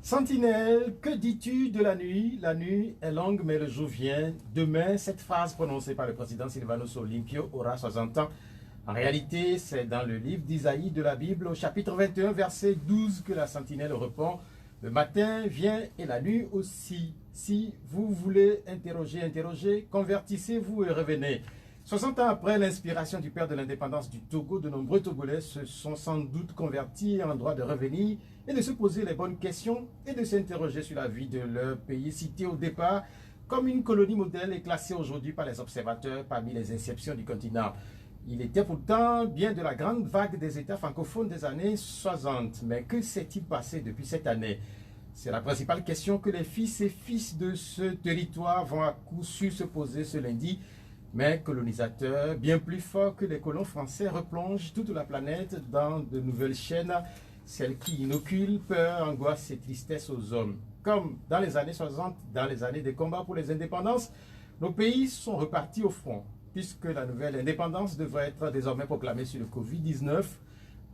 Sentinelle, que dis-tu de la nuit? La nuit est longue, mais le jour vient. Demain, cette phrase prononcée par le président Silvanus Olympio aura 60 ans. En réalité, c'est dans le livre d'Isaïe de la Bible, au chapitre 21, verset 12, que la sentinelle répond: le matin vient et la nuit aussi. Si vous voulez interroger, interrogez, convertissez-vous et revenez. 60 ans après l'inspiration du père de l'indépendance du Togo, de nombreux Togolais se sont sans doute convertis en droit de revenir et de se poser les bonnes questions et de s'interroger sur la vie de leur pays, cité au départ comme une colonie modèle et classée aujourd'hui par les observateurs parmi les exceptions du continent. Il était pourtant bien de la grande vague des États francophones des années 60. Mais que s'est-il passé depuis cette année? C'est la principale question que les fils et fils de ce territoire vont à coup sûr se poser ce lundi. Mais colonisateurs, bien plus forts que les colons français, replongent toute la planète dans de nouvelles chaînes, celles qui inoculent peur, angoisse et tristesse aux hommes. Comme dans les années 60, dans les années des combats pour les indépendances, nos pays sont repartis au front, puisque la nouvelle indépendance devrait être désormais proclamée sur le Covid-19,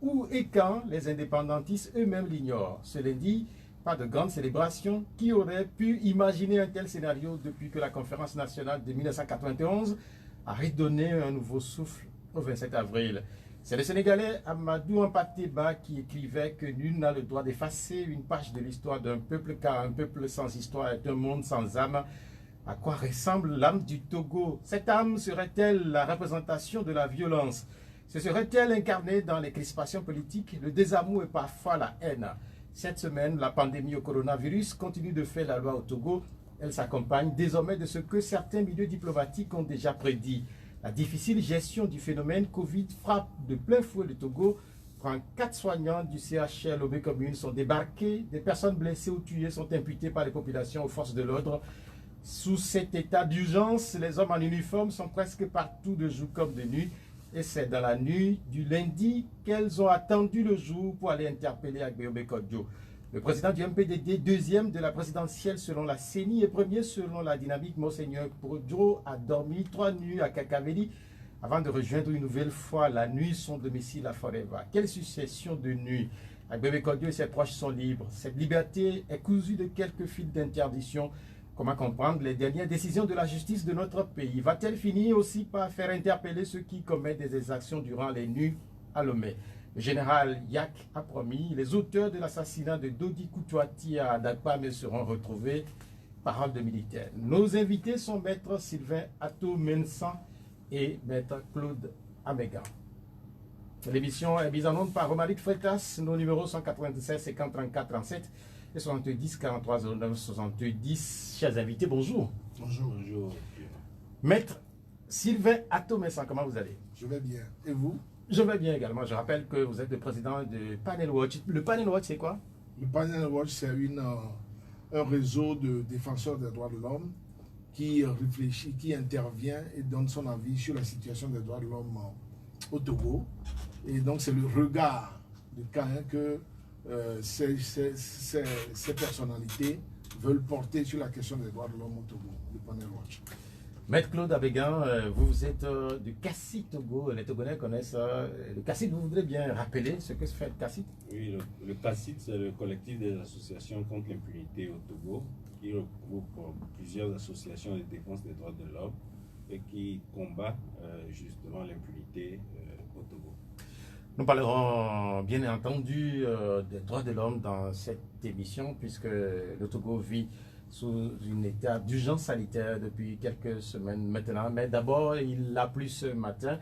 où et quand les indépendantistes eux-mêmes l'ignorent. Ce lundi, pas de grande célébration. Qui aurait pu imaginer un tel scénario depuis que la conférence nationale de 1991 a redonné un nouveau souffle au 27 avril? C'est le Sénégalais Amadou Ampateba qui écrivait que nul n'a le droit d'effacer une page de l'histoire d'un peuple, car un peuple sans histoire est un monde sans âme. À quoi ressemble l'âme du Togo? Cette âme serait-elle la représentation de la violence? Se serait-elle incarnée dans les crispations politiques, le désamour et parfois la haine? Cette semaine, la pandémie au coronavirus continue de faire la loi au Togo. Elle s'accompagne désormais de ce que certains milieux diplomatiques ont déjà prédit. La difficile gestion du phénomène Covid frappe de plein fouet le Togo. 4 soignants du CHL Lomé Commune sont débarqués. Des personnes blessées ou tuées sont imputées par les populations aux forces de l'ordre. Sous cet état d'urgence, les hommes en uniforme sont presque partout de jour comme de nuit. Et c'est dans la nuit du lundi qu'elles ont attendu le jour pour aller interpeller Agbeobe Kodjo. Le président du MPDD, deuxième de la présidentielle selon la CENI et premier selon la dynamique, Monseigneur Kodjo, a dormi 3 nuits à Kakaveli avant de rejoindre une nouvelle fois la nuit son domicile à Foreva. Quelle succession de nuits! Agbeobe Kodjo et ses proches sont libres. Cette liberté est cousue de quelques fils d'interdiction. Comment comprendre les dernières décisions de la justice de notre pays? Va-t-elle finir aussi par faire interpeller ceux qui commettent des exactions durant les nuits à Lomé? Le général Yak a promis, les auteurs de l'assassinat de Dodi Koutouati à Adakpame seront retrouvés. Parole de militaire. Nos invités sont maître Sylvain Atto-Mensan et maître Claude Amégan. L'émission est mise en onde par Romaric Freitas. Nos numéros sont 96 50 34 37 et 70 43 09 70. Chers invités, bonjour. Bonjour. Bonjour. Maître Sylvain Atto-Mensan, comment vous allez? Je vais bien. Et vous? Je vais bien également. Je rappelle que vous êtes le président de Panel Watch. Le Panel Watch, c'est quoi? Le Panel Watch, c'est un réseau de défenseurs des droits de l'homme qui réfléchit, qui intervient et donne son avis sur la situation des droits de l'homme au Togo. Et donc, c'est le regard de Caen que ces personnalités veulent porter sur la question des droits de l'homme au Togo, le Panel Watch. Maître Claude Amégan, vous êtes du CACIT Togo. Les Togolais connaissent le CACIT. Vous voudrez bien rappeler ce que fait le CACIT? Oui, le CACIT, c'est le collectif des associations contre l'impunité au Togo, qui regroupe plusieurs associations de défense des droits de l'homme et qui combat justement l'impunité au Togo. Nous parlerons bien entendu des droits de l'homme dans cette émission, puisque le Togo vit sous un état d'urgence sanitaire depuis quelques semaines maintenant. Mais d'abord, il a plu ce matin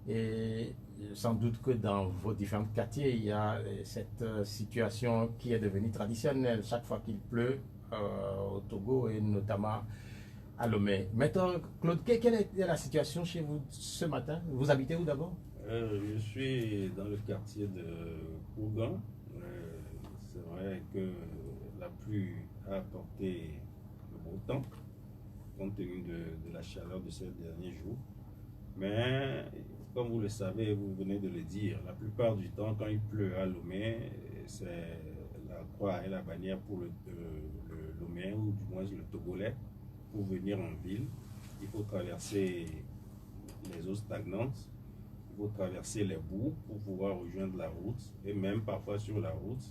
et sans doute que dans vos différents quartiers, il y a cette situation qui est devenue traditionnelle chaque fois qu'il pleut au Togo et notamment à Lomé. Maître Claude, quelle est la situation chez vous ce matin? Vous habitez où d'abord? Je suis dans le quartier de Kougan. C'est vrai que la pluie a apporté le beau temps, compte tenu de la chaleur de ces derniers jours. Mais, comme vous le savez, vous venez de le dire, la plupart du temps, quand il pleut à Lomé, c'est la croix et la bannière pour le Loméen, ou du moins le Togolais, pour venir en ville. Il faut traverser les eaux stagnantes, il faut traverser les boues pour pouvoir rejoindre la route, et même parfois sur la route,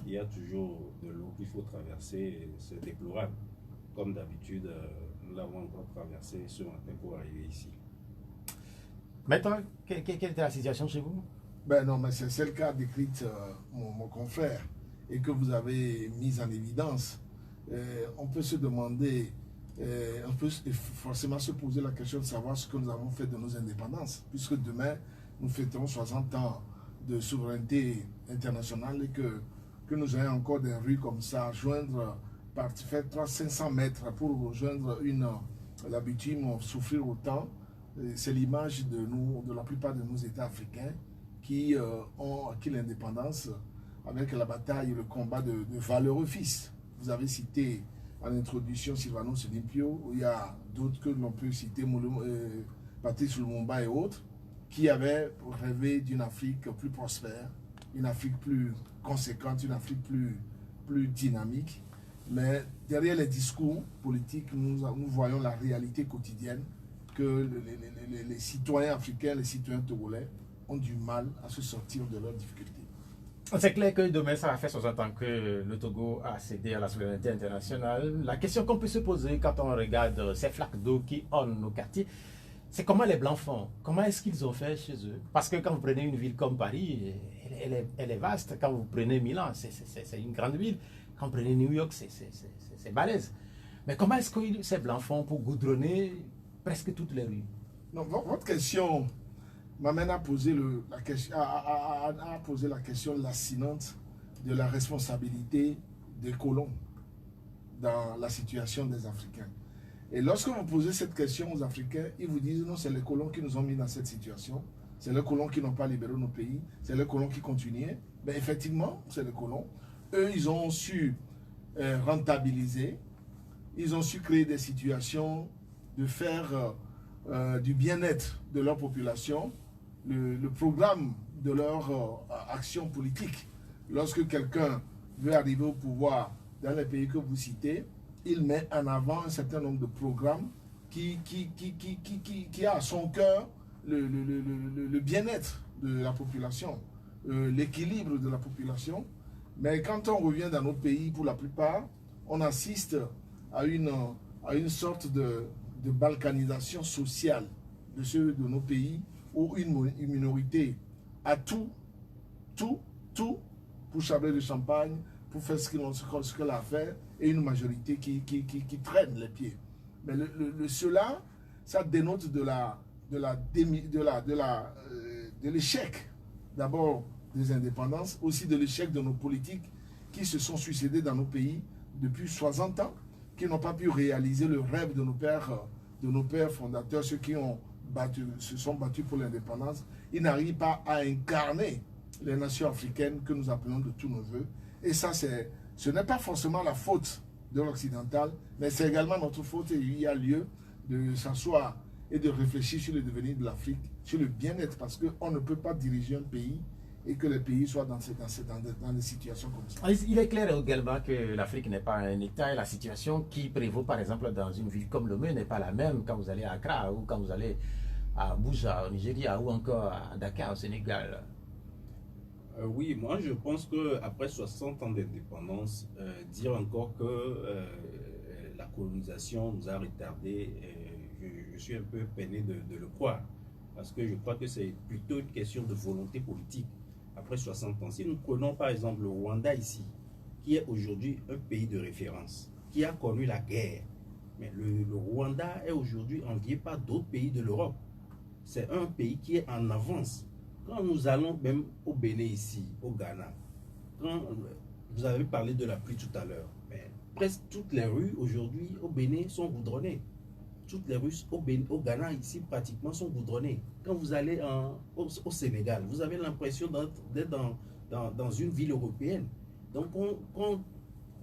il y a toujours de l'eau qu'il faut traverser, et c'est déplorable. Comme d'habitude, nous l'avons encore traversé ce matin pour arriver ici. Maintenant, quelle était la situation chez vous? Ben non, mais c'est le cas décrit mon confrère et que vous avez mis en évidence. On peut se demander, on peut forcément se poser la question de savoir ce que nous avons fait de nos indépendances, puisque demain, nous fêterons 60 ans de souveraineté internationale et que nous ayons encore des rues comme ça, joindre, faire 500 mètres pour rejoindre la bitume, souffrir autant. C'est l'image de nous, de la plupart de nos États africains qui ont acquis l'indépendance avec la bataille et le combat de valeureux fils. Vous avez cité en introduction Sylvanus Olympio, il y a d'autres que l'on peut citer, Patrice Lumumba et autres, qui avaient rêvé d'une Afrique plus prospère, une Afrique plus conséquente, une Afrique plus dynamique. Mais derrière les discours politiques, nous voyons la réalité quotidienne que les citoyens africains, les citoyens togolais ont du mal à se sortir de leurs difficultés. C'est clair que demain, ça va faire 60 ans que le Togo a cédé à la souveraineté internationale. La question qu'on peut se poser quand on regarde ces flaques d'eau qui ornent nos quartiers, c'est comment les Blancs font. Comment est-ce qu'ils ont fait chez eux? Parce que quand vous prenez une ville comme Paris, elle est vaste. Quand vous prenez Milan, c'est une grande ville. Quand vous prenez New York, c'est balèze. Mais comment est-ce que ces Blancs font pour goudronner presque toutes les rues? Non, votre question m'amène à poser la question lancinante de la responsabilité des colons dans la situation des Africains. Et lorsque vous posez cette question aux Africains, ils vous disent non, c'est les colons qui nous ont mis dans cette situation, c'est les colons qui n'ont pas libéré nos pays, c'est les colons qui continuaient. Mais effectivement, c'est les colons. Eux, ils ont su rentabiliser, ils ont su créer des situations de faire du bien-être de leur population, le programme de leur action politique. Lorsque quelqu'un veut arriver au pouvoir dans les pays que vous citez, il met en avant un certain nombre de programmes qui a à son cœur le bien-être de la population, l'équilibre de la population. Mais quand on revient dans nos pays, pour la plupart, on assiste à une sorte de balkanisation sociale de ceux de nos pays où une minorité a tout pour chabler le champagne, pour faire ce qu'elle a à faire, et une majorité qui traîne les pieds. Mais cela, ça dénote de l'échec d'abord des indépendances, aussi de l'échec de nos politiques qui se sont suicidés dans nos pays depuis 60 ans, qui n'ont pas pu réaliser le rêve de nos pères fondateurs, ceux qui se sont battus pour l'indépendance. Ils n'arrivent pas à incarner les nations africaines que nous appelons de tous nos voeux. Et ça, ce n'est pas forcément la faute de l'occidental, mais c'est également notre faute, et il y a lieu de s'asseoir et de réfléchir sur le devenir de l'Afrique, sur le bien-être, parce qu'on ne peut pas diriger un pays et que les pays soient dans des situations comme ça. Il est clair également que l'Afrique n'est pas un État et la situation qui prévaut par exemple dans une ville comme Lomé n'est pas la même quand vous allez à Accra ou quand vous allez à Abuja au Nigeria ou encore à Dakar au Sénégal. Oui, moi je pense qu'après 60 ans d'indépendance, dire encore que la colonisation nous a retardés, je suis un peu peiné de le croire. Parce que je crois que c'est plutôt une question de volonté politique. Après 60 ans, si nous prenons par exemple le Rwanda ici, qui est aujourd'hui un pays de référence, qui a connu la guerre, mais le Rwanda est aujourd'hui envié par d'autres pays de l'Europe. C'est un pays qui est en avance. Quand nous allons même au Bénin ici, au Ghana, quand vous avez parlé de la pluie tout à l'heure, mais presque toutes les rues aujourd'hui au Bénin sont goudronnées. Toutes les rues au Ghana ici pratiquement sont goudronnées. Quand vous allez au Sénégal, vous avez l'impression d'être dans une ville européenne. Donc qu'on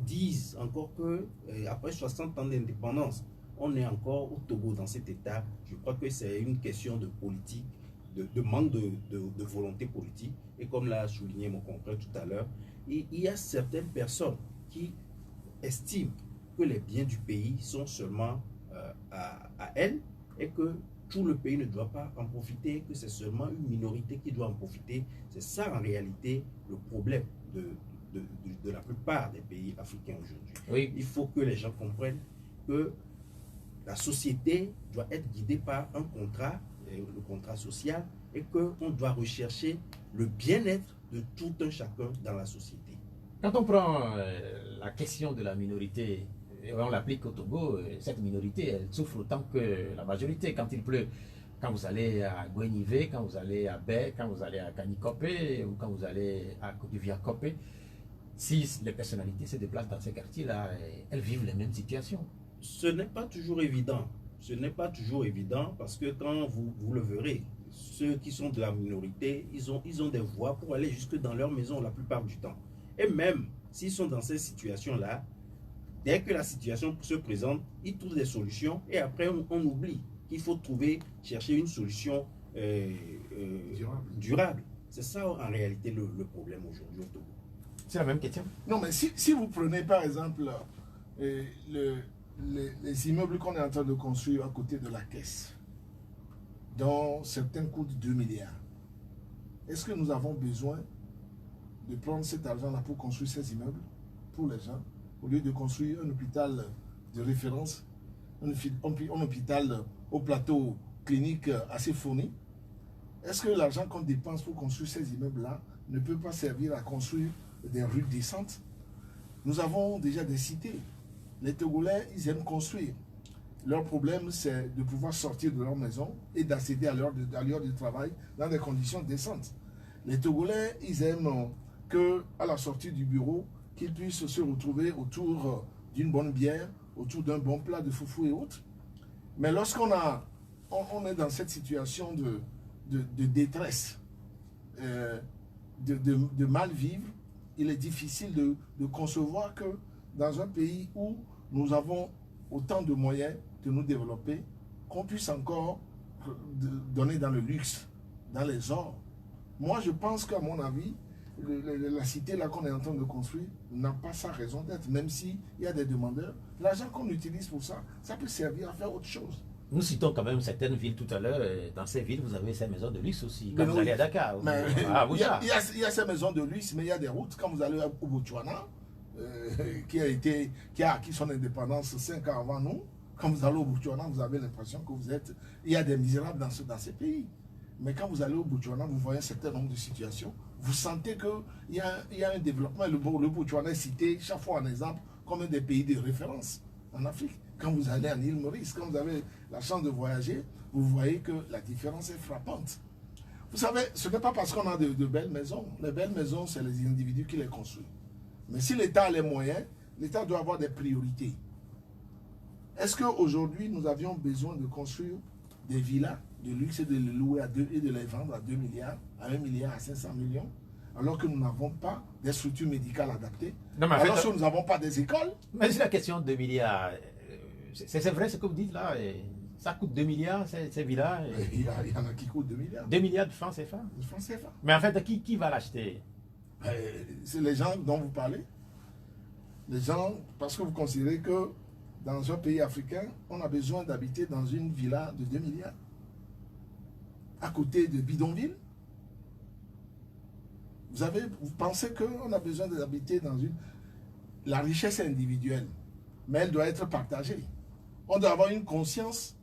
dise encore que après 60 ans d'indépendance, on est encore au Togo dans cet état, je crois que c'est une question de politique, de manque de volonté politique. Et comme l'a souligné mon confrère tout à l'heure, il y a certaines personnes qui estiment que les biens du pays sont seulement à elle et que tout le pays ne doit pas en profiter, que c'est seulement une minorité qui doit en profiter. C'est ça en réalité le problème de la plupart des pays africains aujourd'hui. Oui. Il faut que les gens comprennent que la société doit être guidée par un contrat, le contrat social, et qu'on doit rechercher le bien-être de tout un chacun dans la société. Quand on prend la question de la minorité, et on l'applique au Togo, cette minorité, elle souffre autant que la majorité. Quand il pleut, quand vous allez à Gouenivé, quand vous allez à Bé, quand vous allez à Kanikopé, ou quand vous allez à Côte-d'Ivoire-Kopé, si les personnalités se déplacent dans ces quartiers-là, elles vivent les mêmes situations. Ce n'est pas toujours évident. Ce n'est pas toujours évident parce que quand vous le verrez, ceux qui sont de la minorité, ils ont des voies pour aller jusque dans leur maison la plupart du temps. Et même s'ils sont dans ces situations-là, dès que la situation se présente, ils trouvent des solutions et après on oublie qu'il faut chercher une solution durable. C'est ça en réalité le problème aujourd'hui au Togo. C'est la même question. Non, mais si vous prenez par exemple les immeubles qu'on est en train de construire à côté de la caisse, dont certains coûtent 2 milliards, est-ce que nous avons besoin de prendre cet argent-là pour construire ces immeubles pour les gens, au lieu de construire un hôpital de référence, un hôpital au plateau clinique assez fourni? Est-ce que l'argent qu'on dépense pour construire ces immeubles-là ne peut pas servir à construire des rues décentes? Nous avons déjà des cités. Les Togolais, ils aiment construire. Leur problème, c'est de pouvoir sortir de leur maison et d'accéder à leur de travail dans des conditions décentes. Les Togolais, ils aiment qu'à la sortie du bureau, qu'ils puissent se retrouver autour d'une bonne bière, autour d'un bon plat de foufou et autres. Mais lorsqu'on est dans cette situation de détresse, de mal vivre, il est difficile de concevoir que dans un pays où nous avons autant de moyens de nous développer, qu'on puisse encore donner dans le luxe, dans les ors. Moi, je pense qu'à mon avis, la cité là qu'on est en train de construire n'a pas sa raison d'être, même s'il y a des demandeurs. L'argent qu'on utilise pour ça, ça peut servir à faire autre chose. Nous citons quand même certaines villes tout à l'heure. Dans ces villes, vous avez ces maisons de luxe aussi. Quand vous allez à Dakar, il y a ces maisons de luxe, mais il y a des routes. Quand vous allez au Botswana, qui a acquis son indépendance 5 ans avant nous, quand vous allez au Botswana, vous avez l'impression que il y a des misérables dans ces pays. Mais quand vous allez au Botswana, vous voyez un certain nombre de situations. Vous sentez qu'il y a un développement. Le Botswana est cité chaque fois en exemple comme un des pays de référence en Afrique. Quand vous allez en île Maurice, quand vous avez la chance de voyager, vous voyez que la différence est frappante. Vous savez, ce n'est pas parce qu'on a de belles maisons. Les belles maisons, c'est les individus qui les construisent. Mais si l'État a les moyens, l'État doit avoir des priorités. Est-ce qu'aujourd'hui, nous avions besoin de construire des villas de luxe et de les louer et de les vendre à 2 milliards, à 1 milliard, à 500 millions, alors que nous n'avons pas des structures médicales adaptées, alors que nous n'avons pas des écoles? Mais c'est la question de 2 milliards. C'est vrai ce que vous dites là. Ça coûte 2 milliards, ces villas. Il y en a qui coûtent 2 milliards. 2 milliards de francs CFA. De francs CFA. Mais en fait, qui va l'acheter? C'est les gens dont vous parlez. Les gens, parce que vous considérez que dans un pays africain, on a besoin d'habiter dans une villa de 2 milliards. À côté de bidonville. Vous pensez qu'on a besoin d'habiter dans une... La richesse est individuelle, mais elle doit être partagée. On doit avoir une conscience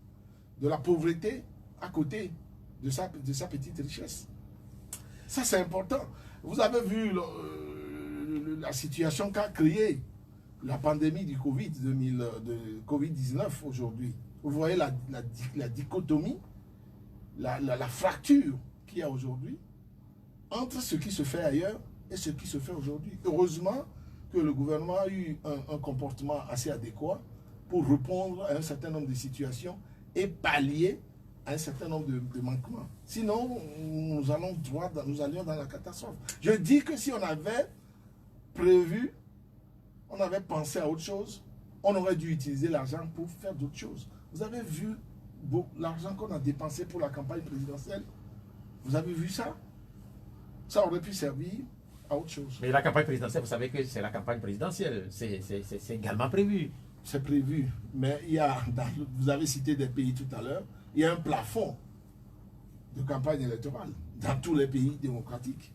de la pauvreté à côté de sa petite richesse. Ça, c'est important. Vous avez vu la situation qu'a créée la pandémie du Covid-19 aujourd'hui. Vous voyez la dichotomie, la fracture qu'il y a aujourd'hui entre ce qui se fait ailleurs et ce qui se fait aujourd'hui. Heureusement que le gouvernement a eu un comportement assez adéquat pour répondre à un certain nombre de situations et pallier à un certain nombre de manquements. Sinon, nous allions dans la catastrophe. Je dis que si on avait prévu, on avait pensé à autre chose, on aurait dû utiliser l'argent pour faire d'autres choses. Vous avez vu l'argent qu'on a dépensé pour la campagne présidentielle? Vous avez vu ça? Ça aurait pu servir à autre chose. Mais la campagne présidentielle, vous savez que c'est la campagne présidentielle. C'est également prévu. C'est prévu. Mais il y a, vous avez cité des pays tout à l'heure, il y a un plafond de campagne électorale dans tous les pays démocratiques.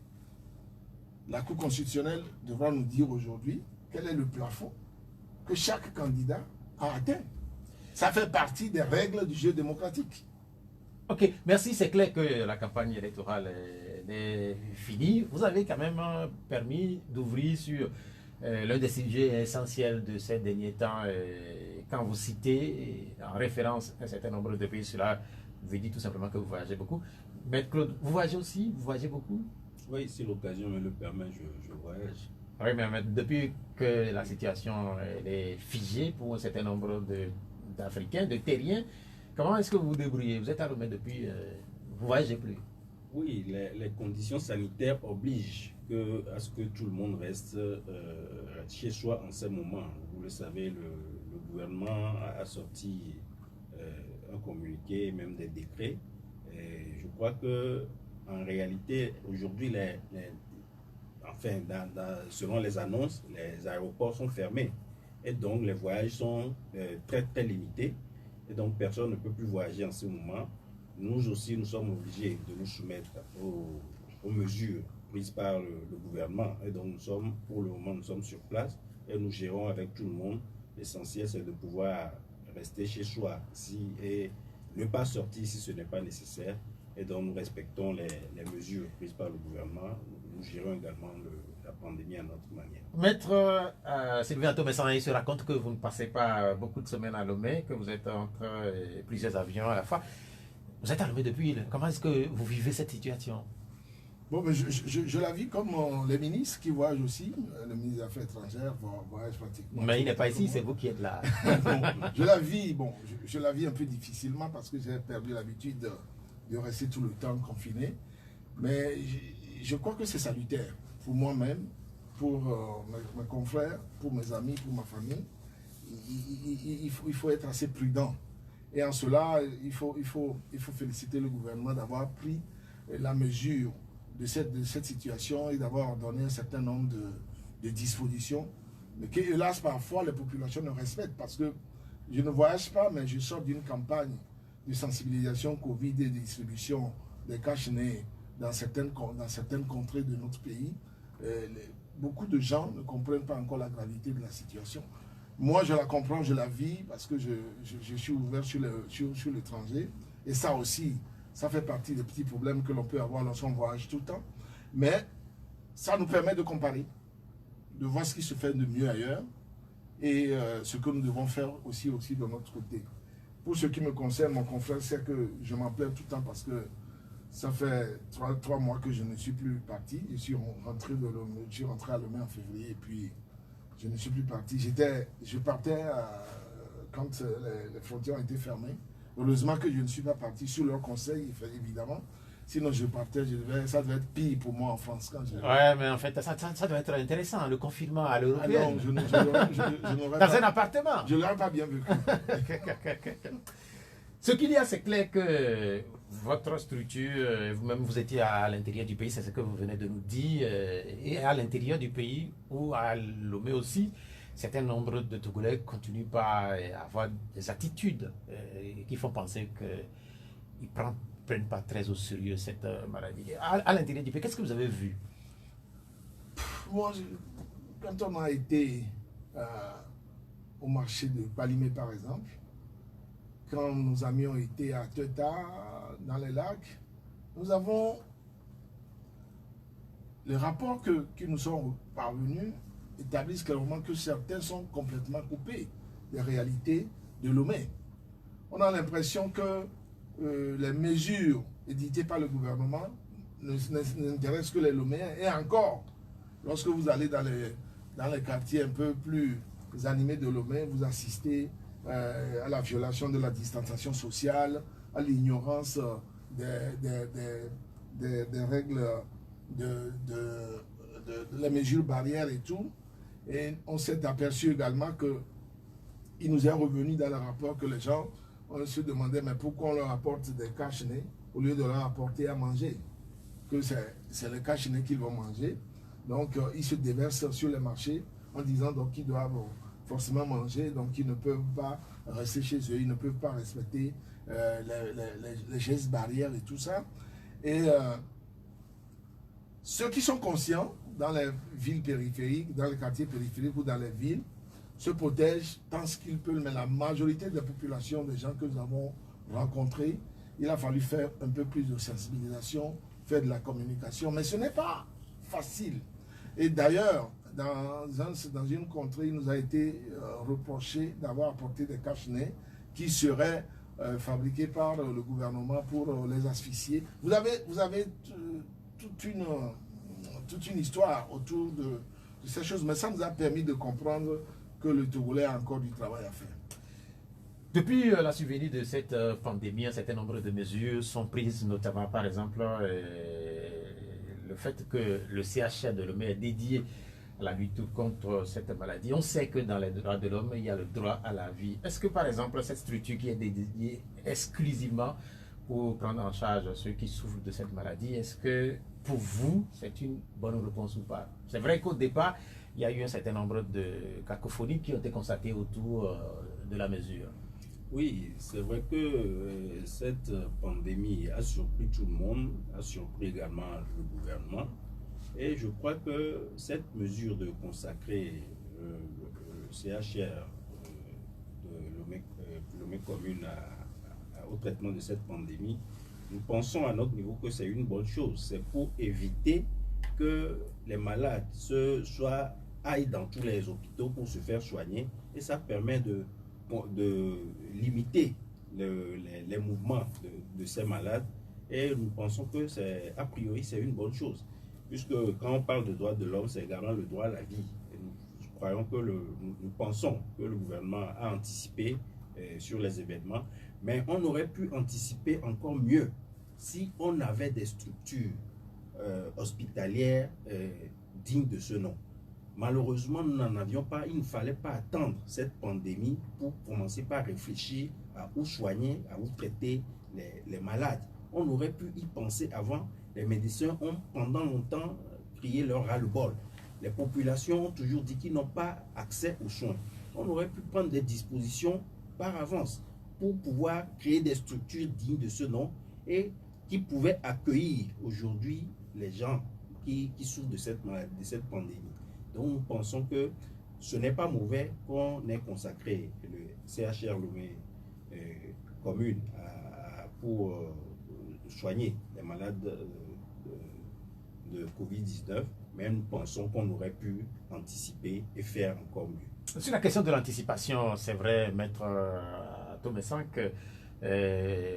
la Cour constitutionnelle devra nous dire aujourd'hui quel est le plafond que chaque candidat a atteint. Ça fait partie des règles du jeu démocratique. Ok, merci. C'est clair que la campagne électorale est finie. Vous avez quand même permis d'ouvrir sur l'un des sujets essentiels de ces derniers temps. Quand vous citez en référence un certain nombre de pays, cela veut dire tout simplement que vous voyagez beaucoup. Maître Claude, vous voyagez aussi? Vous voyagez beaucoup? Oui, si l'occasion me le permet, je voyage. Oui, mais depuis que la situation est figée pour un certain nombre d'Africains, de Terriens, comment est-ce que vous vous débrouillez? Vous êtes à Lomé depuis... vous ne voyagez plus? Oui, les conditions sanitaires obligent à ce que tout le monde reste chez soi en ce moment. Vous le savez, le gouvernement a sorti un communiqué, même des décrets. Et je crois que en réalité, aujourd'hui, selon les annonces, les aéroports sont fermés. Et donc, les voyages sont très, très limités. Et donc, personne ne peut plus voyager en ce moment. Nous aussi, nous sommes obligés de nous soumettre aux mesures prises par le gouvernement. Et donc, pour le moment, nous sommes sur place et nous gérons avec tout le monde. L'essentiel, c'est de pouvoir rester chez soi et ne pas sortir si ce n'est pas nécessaire. Et donc, nous respectons les mesures prises par le gouvernement. Nous gérons également la pandémie à notre manière. Maître Sylvain Thomesan, il se raconte que vous ne passez pas beaucoup de semaines à Lomé, que vous êtes entre plusieurs avions à la fois. Vous êtes à Lomé depuis. Comment est-ce que vous vivez cette situation? Bon, mais je la vis comme les ministres qui voyagent aussi. Le ministre des Affaires étrangères voyage pratiquement. Mais il n'est pas ici, c'est vous qui êtes là. Je la vis, je la vis un peu difficilement parce que j'ai perdu l'habitude de rester tout le temps confiné. Mais je crois que c'est salutaire pour moi-même, pour mes confrères, pour mes amis, pour ma famille. Il faut être assez prudent. Et en cela, il faut féliciter le gouvernement d'avoir pris la mesure de cette situation et d'avoir donné un certain nombre de dispositions, mais que, hélas, parfois, les populations ne respectent parce que je ne voyage pas, mais je sors d'une campagne de sensibilisation Covid et de distribution des cache-nez dans certaines contrées de notre pays. Beaucoup de gens ne comprennent pas encore la gravité de la situation. Moi, je la comprends, je la vis parce que je suis ouvert sur l'étranger. Et ça aussi, ça fait partie des petits problèmes que l'on peut avoir lorsqu'on voyage tout le temps. Mais ça nous permet de comparer, de voir ce qui se fait de mieux ailleurs et ce que nous devons faire aussi de notre côté. Pour ce qui me concerne, mon confrère sait que je m'en plains tout le temps parce que ça fait 3 mois que je ne suis plus parti. Je suis rentré à Lomé en février et puis je ne suis plus parti. Je partais quand les frontières ont été fermées. Heureusement que je ne suis pas parti sous leur conseil, évidemment. Sinon, je partais, ça devait être pire pour moi en France. Ouais, mais en fait, ça doit être intéressant, le confinement à l'européenne. Ah non, je n'aurais Dans pas, un appartement. je ne l'aurais pas bien vécu. Ce qu'il y a, c'est clair que votre structure, vous-même, vous étiez à l'intérieur du pays, c'est ce que vous venez de nous dire, et à l'intérieur du pays, ou à Lomé aussi, certains nombres de Togolais continuent pas à avoir des attitudes qui font penser qu'ils ne prennent pas très au sérieux cette maladie. À l'intérieur du pays, qu'est-ce que vous avez vu? Moi, quand on a été au marché de Palimé, par exemple, quand nos amis ont été à Teta, dans les lacs, nous avons les rapports qui nous sont parvenus établissent clairement que certains sont complètement coupés des réalités de Lomé. On a l'impression que les mesures éditées par le gouvernement n'intéressent que les Loméens. Et encore, lorsque vous allez dans les quartiers un peu plus animés de Lomé, vous assistez à la violation de la distanciation sociale, à l'ignorance des règles de la mesure barrière et tout. Et on s'est aperçu également qu'il nous est revenu dans le rapport que les gens se demandaient mais pourquoi on leur apporte des cache-nez au lieu de leur apporter à manger, que c'est les cache-nez qu'ils vont manger. Donc ils se déversent sur les marchés en disant donc qu'ils doivent forcément manger, donc ils ne peuvent pas rester chez eux, ils ne peuvent pas respecter les gestes barrières et tout ça. Et ceux qui sont conscients dans les villes périphériques, dans les quartiers périphériques ou dans les villes, se protègent tant ce qu'ils peuvent, mais la majorité des populations, des gens que nous avons rencontrés, il a fallu faire un peu plus de sensibilisation, faire de la communication, mais ce n'est pas facile. Et d'ailleurs, dans une contrée, il nous a été reproché d'avoir apporté des cache-nez qui seraient fabriqués par le gouvernement pour les asphyxier. Vous avez toute une histoire autour de ces choses, mais ça nous a permis de comprendre que le Togolais a encore du travail à faire. Depuis la survenue de cette pandémie, un certain nombre de mesures sont prises, notamment par exemple le fait que le CHR de Lomé est dédié à la lutte contre cette maladie. On sait que dans les droits de l'homme, il y a le droit à la vie. Est-ce que par exemple cette structure qui est dédiée exclusivement pour prendre en charge ceux qui souffrent de cette maladie, est-ce que pour vous c'est une bonne réponse ou pas? C'est vrai qu'au départ, il y a eu un certain nombre de cacophonies qui ont été constatées autour de la mesure. Oui, c'est vrai que cette pandémie a surpris tout le monde, a surpris également le gouvernement. Et je crois que cette mesure de consacrer le CHR de Lomé commune au traitement de cette pandémie, nous pensons à notre niveau que c'est une bonne chose. C'est pour éviter que les malades aillent dans tous les hôpitaux pour se faire soigner, et ça permet de limiter les mouvements de ces malades, et nous pensons que a priori c'est une bonne chose, puisque quand on parle de droits de l'homme, c'est également le droit à la vie. Et nous pensons que le gouvernement a anticipé sur les événements, mais on aurait pu anticiper encore mieux si on avait des structures hospitalières dignes de ce nom. Malheureusement, nous n'en avions pas. Il ne fallait pas attendre cette pandémie pour commencer par réfléchir à où soigner, à où traiter les malades. On aurait pu y penser avant. Les médecins ont pendant longtemps crié leur ras-le-bol. Les populations ont toujours dit qu'ils n'ont pas accès aux soins. On aurait pu prendre des dispositions par avance pour pouvoir créer des structures dignes de ce nom et qui pouvaient accueillir aujourd'hui les gens qui souffrent de cette maladie, de cette pandémie. Donc nous pensons que ce n'est pas mauvais qu'on ait consacré le CHR Lomé commune pour soigner les malades de Covid-19, mais nous pensons qu'on aurait pu anticiper et faire encore mieux. Sur la question de l'anticipation, c'est vrai, Maître Tomé-San,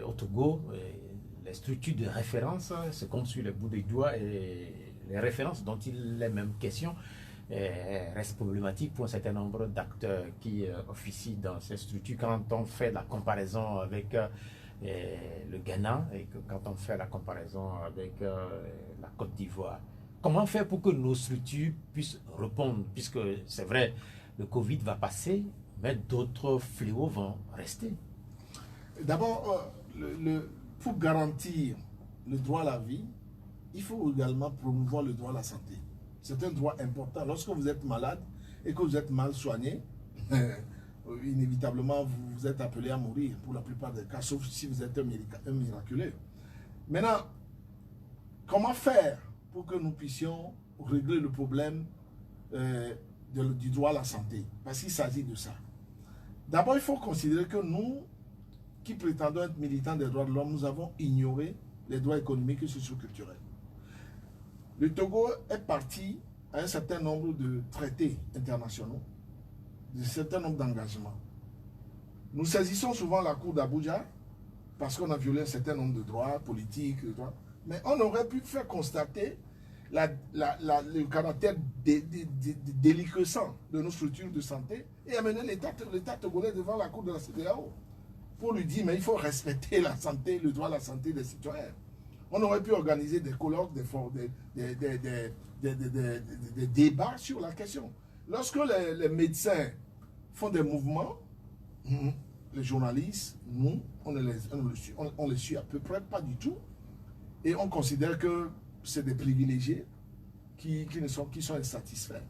au Togo, les structures de référence se comptent sur les bouts des doigts, et les références dont il est même question reste problématique pour un certain nombre d'acteurs qui officient dans ces structures. Quand on fait la comparaison avec le Ghana et quand on fait la comparaison avec la Côte d'Ivoire, comment faire pour que nos structures puissent répondre, puisque c'est vrai, le Covid va passer, mais d'autres fléaux vont rester. D'abord, pour garantir le droit à la vie, il faut également promouvoir le droit à la santé. C'est un droit important. Lorsque vous êtes malade et que vous êtes mal soigné, inévitablement, vous êtes appelé à mourir pour la plupart des cas, sauf si vous êtes un miraculé. Maintenant, comment faire pour que nous puissions régler le problème du droit à la santé? Parce qu'il s'agit de ça. D'abord, il faut considérer que nous, qui prétendons être militants des droits de l'homme, nous avons ignoré les droits économiques et socio-culturels. Le Togo est parti à un certain nombre de traités internationaux, de certain nombre d'engagements. Nous saisissons souvent la cour d'Abuja parce qu'on a violé un certain nombre de droits politiques, mais on aurait pu faire constater le caractère déliquescent de nos structures de santé et amener l'État togolais devant la cour de la CEDEAO pour lui dire mais il faut respecter la santé, le droit à la santé des citoyens. On aurait pu organiser des colloques, des débats sur la question. Lorsque les médecins font des mouvements, les journalistes, nous, on les suit à peu près pas du tout. Et on considère que c'est des privilégiés qui sont insatisfaits.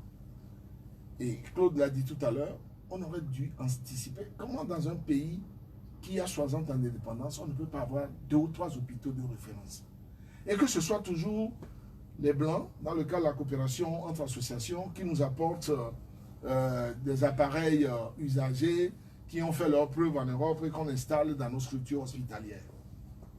Et Claude l'a dit tout à l'heure, on aurait dû anticiper. Comment dans un pays qui a 60 ans d'indépendance, on ne peut pas avoir 2 ou 3 hôpitaux de référence? Et que ce soit toujours les Blancs, dans le cas de la coopération entre associations, qui nous apportent des appareils usagés qui ont fait leur preuve en Europe et qu'on installe dans nos structures hospitalières.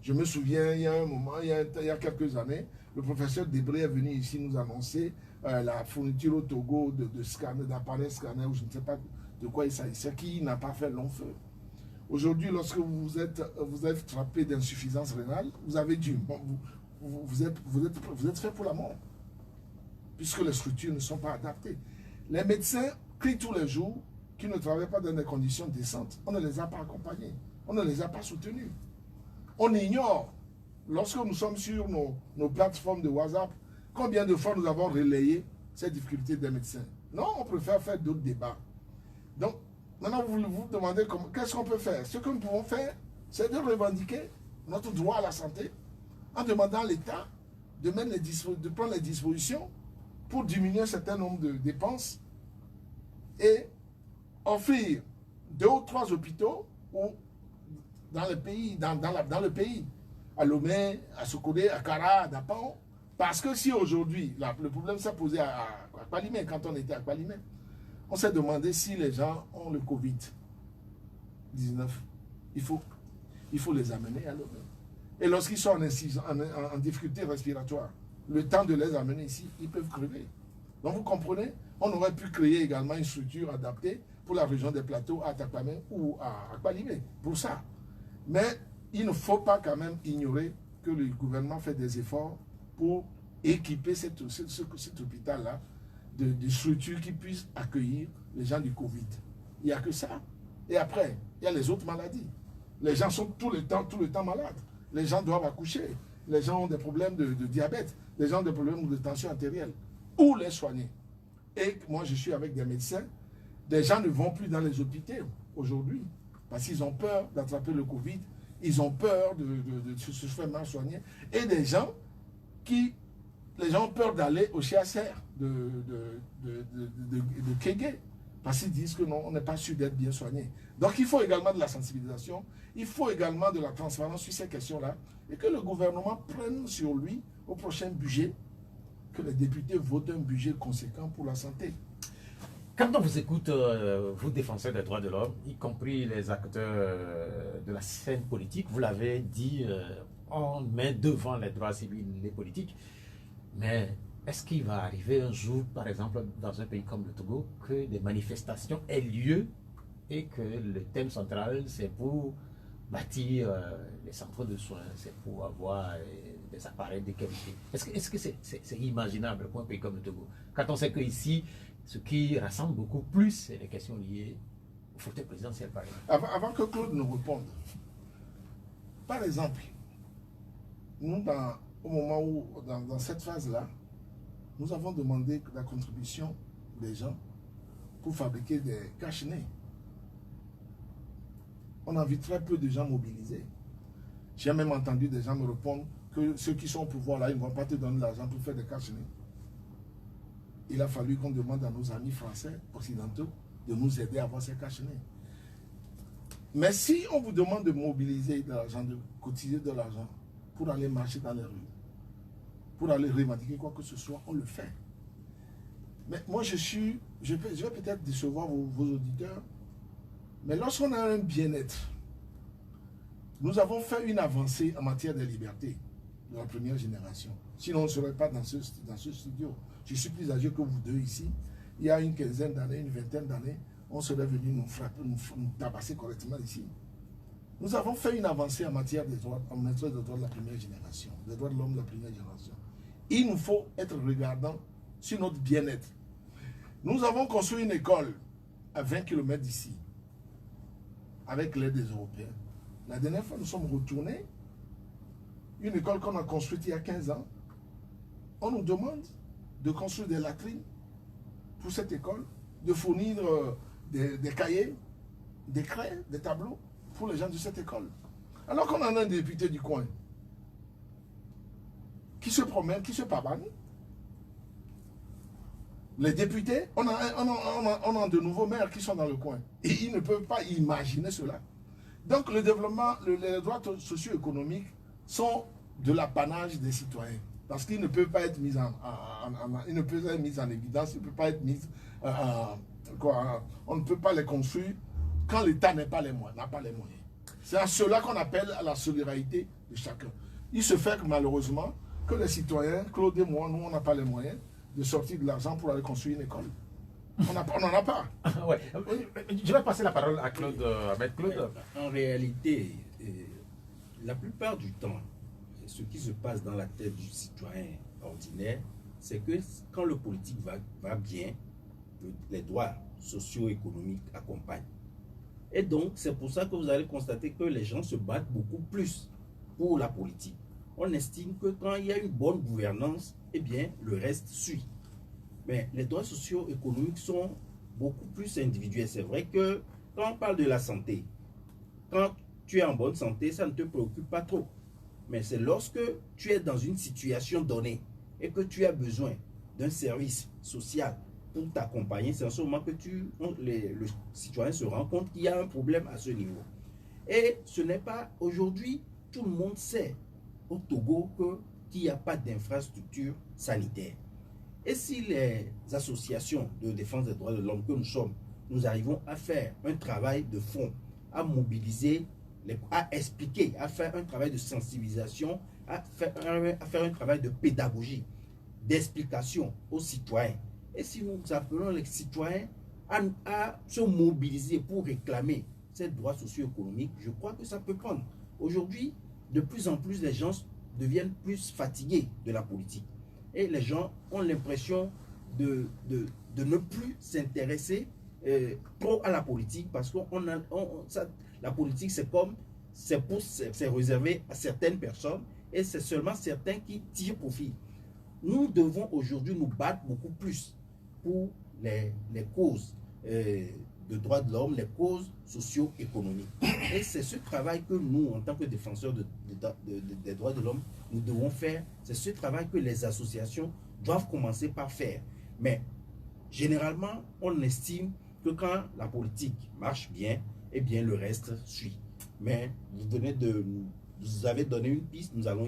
Je me souviens, il y a un moment, il y a quelques années, le professeur Debré est venu ici nous annoncer la fourniture au Togo d'appareils scanners, ou je ne sais pas de quoi il s'agissait, qui n'a pas fait long feu. Aujourd'hui, lorsque vous êtes frappé d'insuffisance rénale, vous avez dû, vous êtes fait pour la mort, puisque les structures ne sont pas adaptées. Les médecins crient tous les jours qu'ils ne travaillent pas dans des conditions décentes. On ne les a pas accompagnés, on ne les a pas soutenus. On ignore, lorsque nous sommes sur nos plateformes de WhatsApp, combien de fois nous avons relayé ces difficultés des médecins. Non, on préfère faire d'autres débats. Donc, maintenant, vous vous demandez qu'est-ce qu'on peut faire. Ce que nous pouvons faire, c'est de revendiquer notre droit à la santé en demandant à l'État de prendre les dispositions pour diminuer un certain nombre de dépenses et offrir 2 ou 3 hôpitaux dans le pays, à Lomé, à Sokodé, à Kara, à Dapan. Parce que si aujourd'hui, le problème s'est posé à Kpalimé, quand on était à Kpalimé, on s'est demandé si les gens ont le Covid-19. Il faut les amener à Lomé. Et lorsqu'ils sont en difficulté respiratoire, le temps de les amener ici, ils peuvent crever. Donc vous comprenez, on aurait pu créer également une structure adaptée pour la région des plateaux à Takwame ou à Kpalimé, pour ça. Mais il ne faut pas quand même ignorer que le gouvernement fait des efforts pour équiper cet hôpital-là de structures qui puissent accueillir les gens du Covid. Il n'y a que ça. Et après, il y a les autres maladies. Les gens sont tout le temps malades. Les gens doivent accoucher. Les gens ont des problèmes de diabète. Les gens ont des problèmes de tension artérielle. Où les soigner? Et moi, je suis avec des médecins. Des gens ne vont plus dans les hôpitaux aujourd'hui parce qu'ils ont peur d'attraper le Covid. Ils ont peur de se faire mal soigner. Et les gens ont peur d'aller au CHR de Kégué parce qu'ils disent que non, on n'est pas sûr d'être bien soigné. Donc il faut également de la sensibilisation, il faut également de la transparence sur ces questions-là et que le gouvernement prenne sur lui au prochain budget, que les députés votent un budget conséquent pour la santé. Quand on vous écoute, vous défenseurs des droits de l'homme, y compris les acteurs de la scène politique, vous l'avez dit, on met devant les droits civils les politiques, mais est-ce qu'il va arriver un jour, par exemple, dans un pays comme le Togo, que des manifestations aient lieu et que le thème central, c'est pour bâtir les centres de soins, c'est pour avoir des appareils de qualité? Est-ce que c'est imaginable pour un pays comme le Togo? Quand on sait qu'ici, ce qui rassemble beaucoup plus, c'est les questions liées au fauteuil présidentiel, par exemple. Avant que Claude nous réponde, par exemple, nous, au moment où, dans cette phase-là, nous avons demandé la contribution des gens pour fabriquer des cache-nez. On a vu très peu de gens mobilisés. J'ai même entendu des gens me répondre que ceux qui sont au pouvoir là, ils ne vont pas te donner l'argent pour faire des cache-nez. Il a fallu qu'on demande à nos amis français, occidentaux, de nous aider à avoir ces cache-nez. Mais si on vous demande de mobiliser de l'argent, de cotiser de l'argent pour aller marcher dans les rues, pour aller revendiquer quoi que ce soit, on le fait. Mais moi, je vais peut-être décevoir vos auditeurs, mais lorsqu'on a un bien-être, nous avons fait une avancée en matière de liberté de la première génération. Sinon, on ne serait pas dans ce studio. Je suis plus âgé que vous deux ici. Il y a une quinzaine d'années, une vingtaine d'années, on serait venu nous frapper, nous tabasser correctement ici. Nous avons fait une avancée en matière des droits, en matière des droits de la première génération, des droits de l'homme de la première génération. Il nous faut être regardant sur notre bien-être. Nous avons construit une école à 20 km d'ici, avec l'aide des Européens. La dernière fois, nous sommes retournés, une école qu'on a construite il y a 15 ans. On nous demande de construire des latrines pour cette école, de fournir des cahiers, des craies, des tableaux pour les gens de cette école. Alors qu'on en a un député du coin qui se promène, qui se pavane. Les députés, on a de nouveaux maires qui sont dans le coin. Et ils ne peuvent pas imaginer cela. Donc le développement, les droits socio-économiques sont de l'apanage des citoyens. Parce qu'il ne peut pas être mis il ne peut pas être mis en évidence, il ne peut pas être mis... on ne peut pas les construire quand l'État n'a pas les moyens. C'est à cela qu'on appelle la solidarité de chacun. Il se fait que malheureusement, que les citoyens, Claude et moi, nous, on n'a pas les moyens de sortir de l'argent pour aller construire une école. On n'en a pas. Ouais. Je vais passer la parole à Claude. Avec Claude. En réalité, la plupart du temps, ce qui se passe dans la tête du citoyen ordinaire, c'est que quand le politique va bien, les droits socio-économiques accompagnent. Et donc, c'est pour ça que vous allez constater que les gens se battent beaucoup plus pour la politique. On estime que quand il y a une bonne gouvernance, eh bien, le reste suit. Mais les droits socio-économiques sont beaucoup plus individuels. C'est vrai que quand on parle de la santé, quand tu es en bonne santé, ça ne te préoccupe pas trop. Mais c'est lorsque tu es dans une situation donnée et que tu as besoin d'un service social pour t'accompagner, c'est en ce moment que le citoyen se rend compte qu'il y a un problème à ce niveau. Et ce n'est pas aujourd'hui, tout le monde sait au Togo qu'il n'y a pas d'infrastructure sanitaire. Et si les associations de défense des droits de l'homme que nous sommes, nous arrivons à faire un travail de fond, à mobiliser, à expliquer, à faire un travail de sensibilisation, à faire un travail de pédagogie, d'explication aux citoyens. Et si nous appelons les citoyens à se mobiliser pour réclamer ces droits socio-économiques, je crois que ça peut prendre. Aujourd'hui, de plus en plus, les gens deviennent plus fatigués de la politique. Et les gens ont l'impression de ne plus s'intéresser trop à la politique parce que la politique, c'est réservé à certaines personnes et c'est seulement certains qui tirent profit. Nous devons aujourd'hui nous battre beaucoup plus pour les causes de droits de l'homme, les causes socio-économiques. Et c'est ce travail que nous, en tant que défenseurs des droits de l'homme, nous devons faire. C'est ce travail que les associations doivent commencer par faire. Mais généralement, on estime que quand la politique marche bien, eh bien le reste suit. Mais vous avez donné une piste, nous allons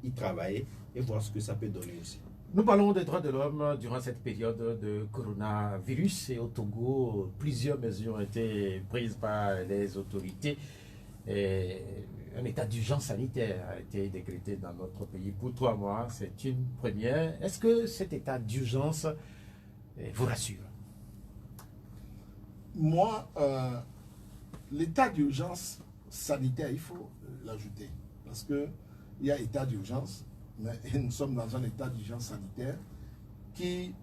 y travailler et voir ce que ça peut donner aussi. Nous parlons des droits de l'homme durant cette période de coronavirus et au Togo, plusieurs mesures ont été prises par les autorités. Un état d'urgence sanitaire a été décrété dans notre pays pour 3 mois, c'est une première. Est-ce que cet état d'urgence vous rassure? Moi, l'état d'urgence sanitaire, il faut l'ajouter. Parce qu'il y a état d'urgence, mais nous sommes dans un état d'urgence sanitaire qui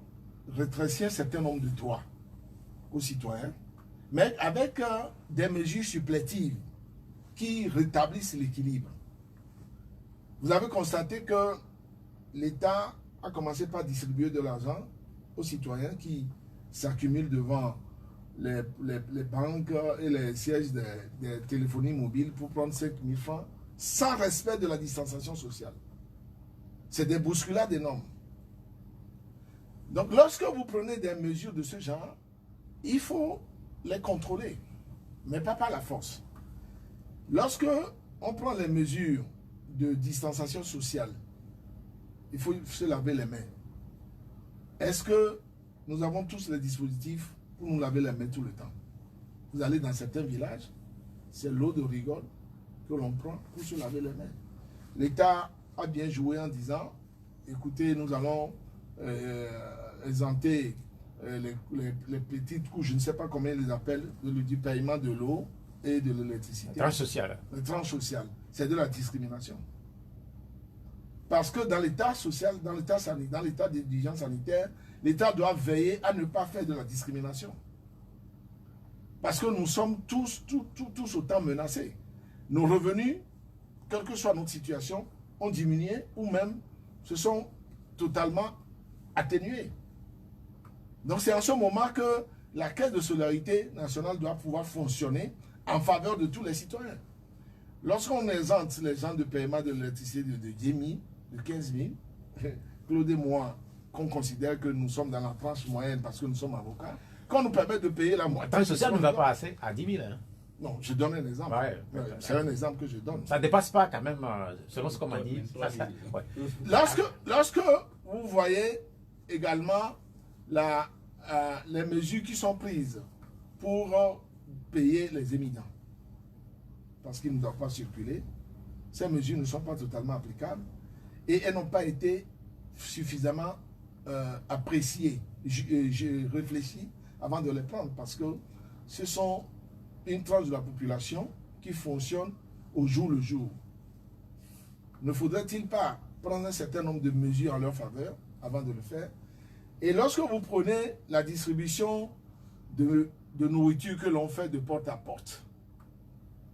rétrécit un certain nombre de droits aux citoyens, mais avec des mesures supplétives qui rétablissent l'équilibre. Vous avez constaté que l'État a commencé par distribuer de l'argent aux citoyens qui s'accumulent devant les banques et les sièges des téléphonies mobiles pour prendre 5 000 francs sans respect de la distanciation sociale. C'est des bousculades énormes. Donc lorsque vous prenez des mesures de ce genre, il faut les contrôler, mais pas par la force. Lorsque on prend les mesures de distanciation sociale, il faut se laver les mains. Est-ce que nous avons tous les dispositifs pour nous laver les mains tout le temps? Vous allez dans certains villages, c'est l'eau de rigole que l'on prend pour se laver les mains. L'État a bien joué en disant, écoutez, nous allons exempter les petites couches, je ne sais pas comment ils les appellent, du paiement de l'eau et de l'électricité. Tranche sociale. La tranche sociale, c'est de la discrimination. Parce que dans l'état social, dans l'état d'urgence sanitaire, l'État doit veiller à ne pas faire de la discrimination. Parce que nous sommes tous autant menacés. Nos revenus, quelle que soit notre situation, ont diminué ou même se sont totalement atténués. Donc c'est en ce moment que la Caisse de solidarité nationale doit pouvoir fonctionner en faveur de tous les citoyens. Lorsqu'on exempte les gens de paiement de l'électricité de 10 000, de 15 000, Claude et moi, qu'on considère que nous sommes dans la tranche moyenne parce que nous sommes avocats, quand on nous permet de payer la moitié... La tranche sociale ne va pas assez à 10 000. Hein. Non, je donne un exemple. Ouais, C'est un exemple que je donne. Ça ne dépasse pas quand même, selon ce qu'on m'a dit. Ouais. Lorsque vous voyez également les mesures qui sont prises pour payer les éminents, parce qu'ils ne doivent pas circuler, ces mesures ne sont pas totalement applicables et elles n'ont pas été suffisamment appréciées. J'ai réfléchi avant de les prendre parce que ce sont une tranche de la population qui fonctionne au jour le jour. Ne faudrait-il pas prendre un certain nombre de mesures en leur faveur avant de le faire? Et lorsque vous prenez la distribution de nourriture que l'on fait de porte à porte,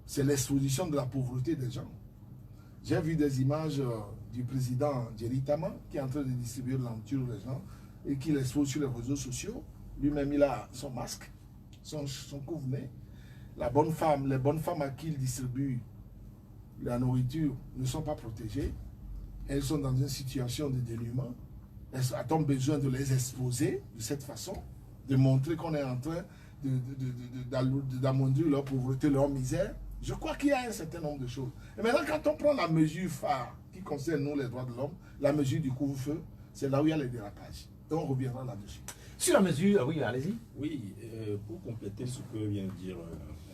c'est l'exposition de la pauvreté des gens. J'ai vu des images du président Jerry Tama qui est en train de distribuer de la nourriture aux gens et qui l'expose sur les réseaux sociaux. Lui-même, il a son masque, son couvre-nez. Les bonnes femmes à qui il distribue la nourriture ne sont pas protégées. Elles sont dans une situation de dénuement. Elles ont besoin de les exposer de cette façon, de montrer qu'on est en train d'amoindrir leur pauvreté, leur misère. Je crois qu'il y a un certain nombre de choses. Et maintenant, quand on prend la mesure phare qui concerne nous, les droits de l'homme, la mesure du couvre-feu, c'est là où il y a les dérapages. Et on reviendra là-dessus. Sur la mesure, oui, allez-y. Oui, pour compléter ce que vient de dire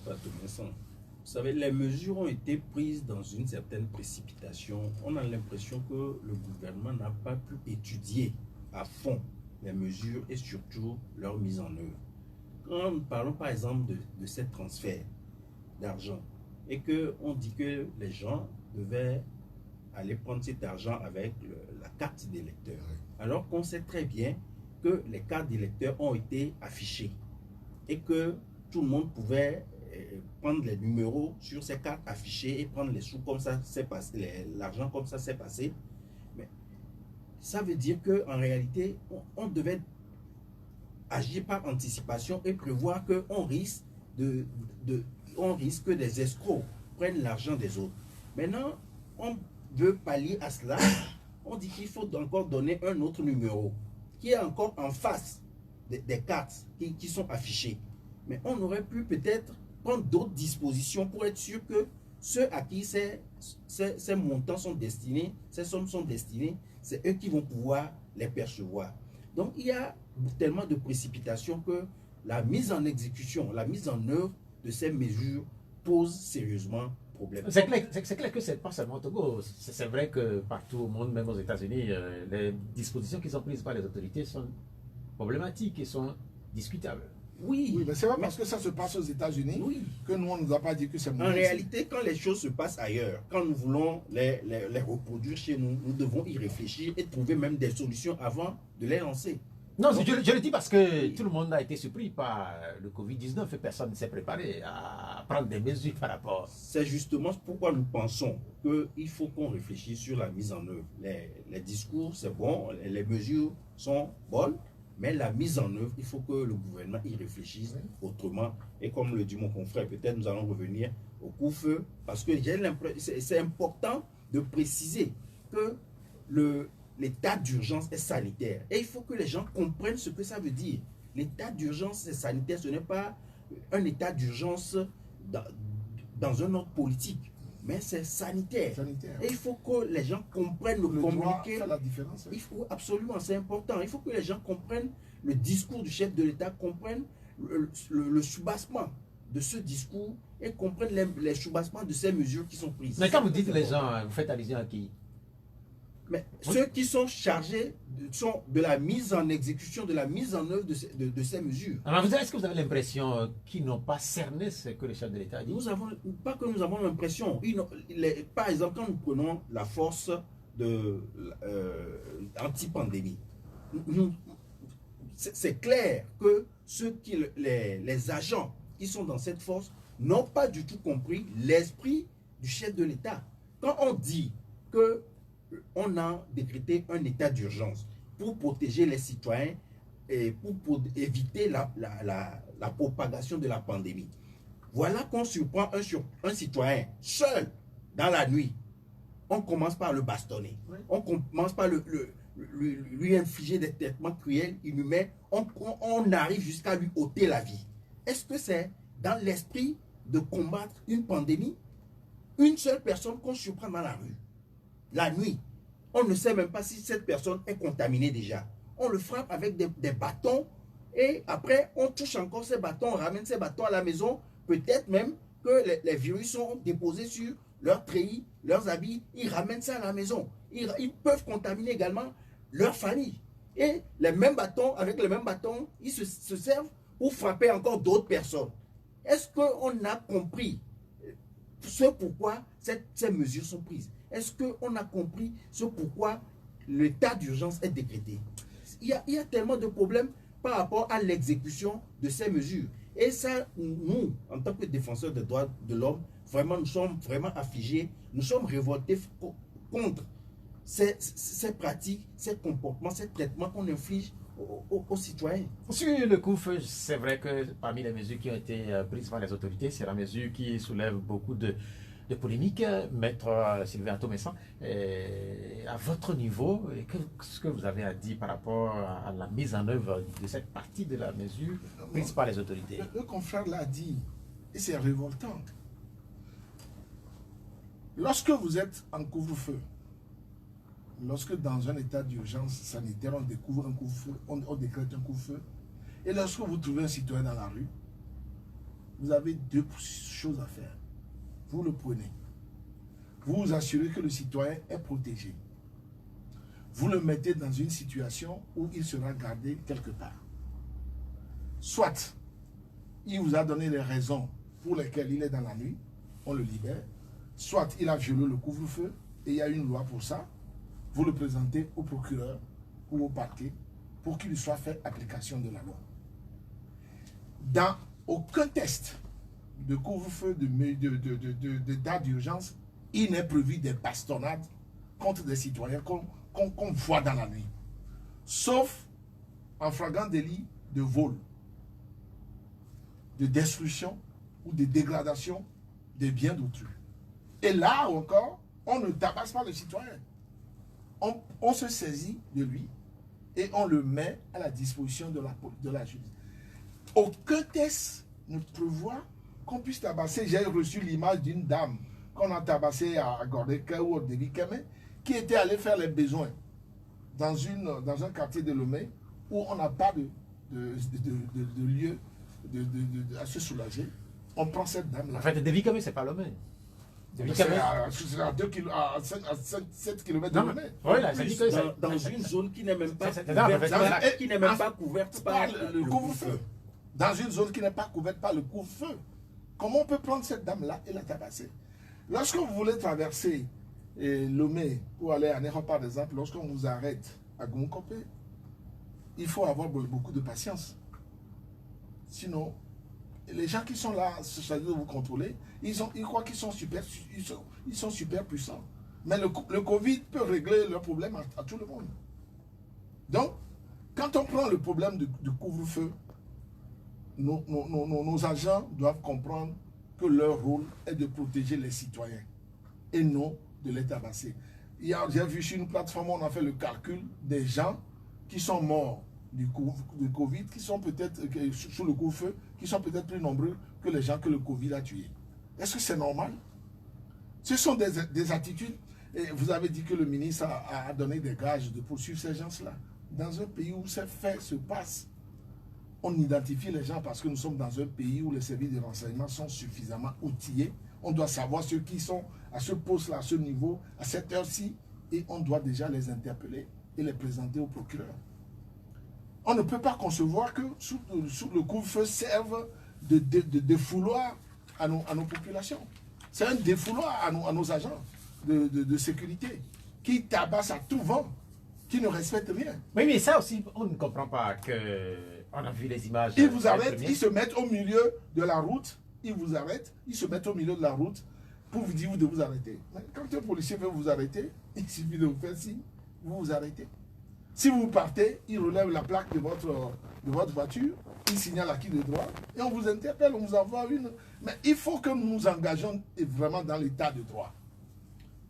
Patrick Vincent, vous savez, les mesures ont été prises dans une certaine précipitation. On a l'impression que le gouvernement n'a pas pu étudier à fond les mesures et surtout leur mise en œuvre. Quand nous parlons par exemple de ces transferts d'argent et qu'on dit que les gens devaient aller prendre cet argent avec la carte d'électeur, alors qu'on sait très bien que les cartes d'électeurs ont été affichées et que tout le monde pouvait prendre les numéros sur ces cartes affichées et prendre les sous comme ça s'est passé, l'argent comme ça s'est passé. Mais ça veut dire qu'en réalité, on devait agir par anticipation et prévoir qu'on risque que des escrocs prennent l'argent des autres. Maintenant, on veut pallier à cela. On dit qu'il faut encore donner un autre numéro qui est encore en face des cartes qui sont affichées. Mais on aurait pu peut-être prendre d'autres dispositions pour être sûr que ceux à qui ces montants sont destinés, ces sommes sont destinées, c'est eux qui vont pouvoir les percevoir. Donc il y a tellement de précipitation que la mise en exécution, la mise en œuvre de ces mesures pose sérieusement problème. C'est clair que c'est pas seulement au Togo. C'est vrai que partout au monde, même aux États-Unis, les dispositions qui sont prises par les autorités sont problématiques et sont discutables. Oui, mais c'est pas parce que ça se passe aux États-Unis que nous, on ne nous a pas dit que c'est mauvais. En réalité, quand les choses se passent ailleurs, quand nous voulons les reproduire chez nous, nous devons y réfléchir et trouver même des solutions avant de les lancer. Non, je le dis parce que tout le monde a été surpris par le Covid-19 et personne ne s'est préparé à prendre des mesures par rapport. C'est justement pourquoi nous pensons qu'il faut qu'on réfléchisse sur la mise en œuvre. Les discours, c'est bon, les mesures sont bonnes, mais la mise en œuvre, il faut que le gouvernement y réfléchisse autrement. Et comme le dit mon confrère, peut-être nous allons revenir au couvre-feu, parce que c'est important de préciser que l'état d'urgence est sanitaire. Et il faut que les gens comprennent ce que ça veut dire. L'état d'urgence sanitaire, ce n'est pas un état d'urgence dans un ordre politique, mais c'est sanitaire. Et il faut que les gens comprennent le communiqué. La différence, il faut absolument, c'est important. Il faut que les gens comprennent le discours du chef de l'État, comprennent le soubassement de ce discours et comprennent les soubassements de ces mesures qui sont prises. Mais quand vous dites les gens, vous faites allusion à qui? Mais ceux qui sont chargés de la mise en exécution, de la mise en œuvre de ces mesures. Alors, est-ce que vous avez l'impression qu'ils n'ont pas cerné ce que le chef de l'État a dit? Pas que nous avons l'impression. Par exemple, quand nous prenons la force anti-pandémie, c'est clair que les agents qui sont dans cette force n'ont pas du tout compris l'esprit du chef de l'État. Quand on dit que on a décrété un état d'urgence pour protéger les citoyens et pour éviter la propagation de la pandémie. Voilà qu'on surprend un citoyen seul dans la nuit. On commence par le bastonner. On commence par lui infliger des traitements cruels, inhumains. On arrive jusqu'à lui ôter la vie. Est-ce que c'est dans l'esprit de combattre une pandémie, une seule personne qu'on surprend dans la rue, la nuit. On ne sait même pas si cette personne est contaminée déjà. On le frappe avec des bâtons et après on touche encore ces bâtons, on ramène ces bâtons à la maison. Peut-être même que les virus sont déposés sur leurs treillis, leurs habits. Ils ramènent ça à la maison. Ils peuvent contaminer également leur famille. Et les mêmes bâtons, avec les mêmes bâtons, ils se servent pour frapper encore d'autres personnes. Est-ce qu'on a compris ce pourquoi ces mesures sont prises? Est-ce qu'on a compris ce pourquoi l'état d'urgence est décrété? Il y a tellement de problèmes par rapport à l'exécution de ces mesures. Et ça, nous, en tant que défenseurs des droits de l'homme, vraiment, nous sommes vraiment affligés, nous sommes révoltés contre ces pratiques, ces comportements, ces traitements qu'on inflige aux citoyens. Sur le couvre-feu, c'est vrai que parmi les mesures qui ont été prises par les autorités, c'est la mesure qui soulève beaucoup de polémiques. Maître Sylvain Thomesan, à votre niveau, qu'est-ce que vous avez à dire par rapport à la mise en œuvre de cette partie de la mesure prise par les autorités? Le confrère l'a dit, et c'est révoltant. Lorsque vous êtes en couvre-feu, lorsque dans un état d'urgence sanitaire, on découvre un couvre-feu, on décrète un couvre-feu, et lorsque vous trouvez un citoyen dans la rue, vous avez deux choses à faire. Vous le prenez. Vous vous assurez que le citoyen est protégé. Vous le mettez dans une situation où il sera gardé quelque part. Soit, il vous a donné les raisons pour lesquelles il est dans la nuit, on le libère. Soit, il a violé le couvre-feu, et il y a une loi pour ça. Vous le présentez au procureur ou au parquet pour qu'il lui soit fait application de la loi. Dans aucun test de couvre-feu, d'état d'urgence, il n'est prévu des bastonnades contre des citoyens qu'on voit dans la nuit. Sauf en flagrant délit de vol, de destruction ou de dégradation des biens d'autrui. Et là encore, on ne tabasse pas le citoyen. On se saisit de lui et on le met à la disposition de la justice. Aucun test ne prévoit qu'on puisse tabasser. J'ai reçu l'image d'une dame qu'on a tabassée à Gordeka ou au Débikeme, qui était allée faire les besoins dans un quartier de Lomé où on n'a pas de lieu à se soulager. On prend cette dame-là. En fait, Débikeme, c'est pas Lomé. C'est à 7 km de Lomé. Oui, dans une zone qui n'est même pas couverte par le couvre-feu. Dans une zone qui n'est pas couverte par le couvre-feu. Comment on peut prendre cette dame-là et la tabasser? Lorsque vous voulez traverser Lomé pour aller à Néron, par exemple, lorsqu'on vous arrête à Gonkopé, il faut avoir beaucoup de patience. Sinon, les gens qui sont là, c'est-à-dire de vous contrôler, ils croient qu'ils sont super puissants. Mais le Covid peut régler leurs problèmes à tout le monde. Donc, quand on prend le problème du couvre-feu, nos agents doivent comprendre que leur rôle est de protéger les citoyens et non de les tabasser. J'ai vu sur une plateforme, on a fait le calcul des gens qui sont morts du Covid, qui sont peut-être sous le couvre-feu, qui sont peut-être plus nombreux que les gens que le Covid a tués. Est-ce que c'est normal? Ce sont des attitudes. Et vous avez dit que le ministre a donné des gages de poursuivre ces gens-là. Dans un pays où ces faits se passent, on identifie les gens parce que nous sommes dans un pays où les services de renseignement sont suffisamment outillés. On doit savoir ceux qui sont à ce poste-là, à ce niveau, à cette heure-ci, et on doit déjà les interpeller et les présenter au procureur. On ne peut pas concevoir que sous le couvre-feu serve de défouloir à nos populations. C'est un défouloir à nos agents de sécurité qui tabassent à tout vent, qui ne respectent rien. Oui, mais ça aussi, on ne comprend pas que... On a vu les images. Ils vous arrêtent, ils se mettent au milieu de la route, ils vous arrêtent, ils se mettent au milieu de la route pour vous dire de vous arrêter. Mais quand un policier veut vous arrêter, il suffit de vous faire signe, vous vous arrêtez. Si vous partez, il relève la plaque de votre voiture, il signale à qui de droit, et on vous interpelle, on vous envoie une. Mais il faut que nous nous engagions vraiment dans l'état de droit.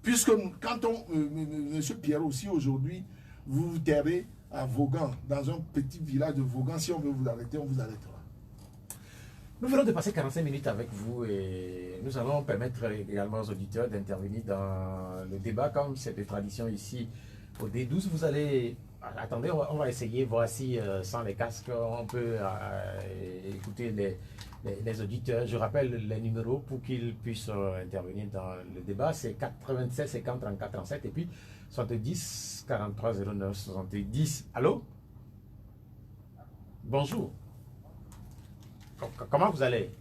Puisque quand M. Pierre aussi aujourd'hui, vous vous terrez à Vaughan, dans un petit village de Vaughan, si on veut vous arrêter, on vous arrêtera. Nous venons de passer 45 minutes avec vous et nous allons permettre également aux auditeurs d'intervenir dans le débat comme c'est de tradition ici au D12. Vous allez... Attendez, on va essayer, voici sans les casques, on peut écouter les auditeurs. Je rappelle les numéros pour qu'ils puissent intervenir dans le débat. C'est 96 50 34 37 et puis 70 43 09 70. Allô? Bonjour. Comment vous allez?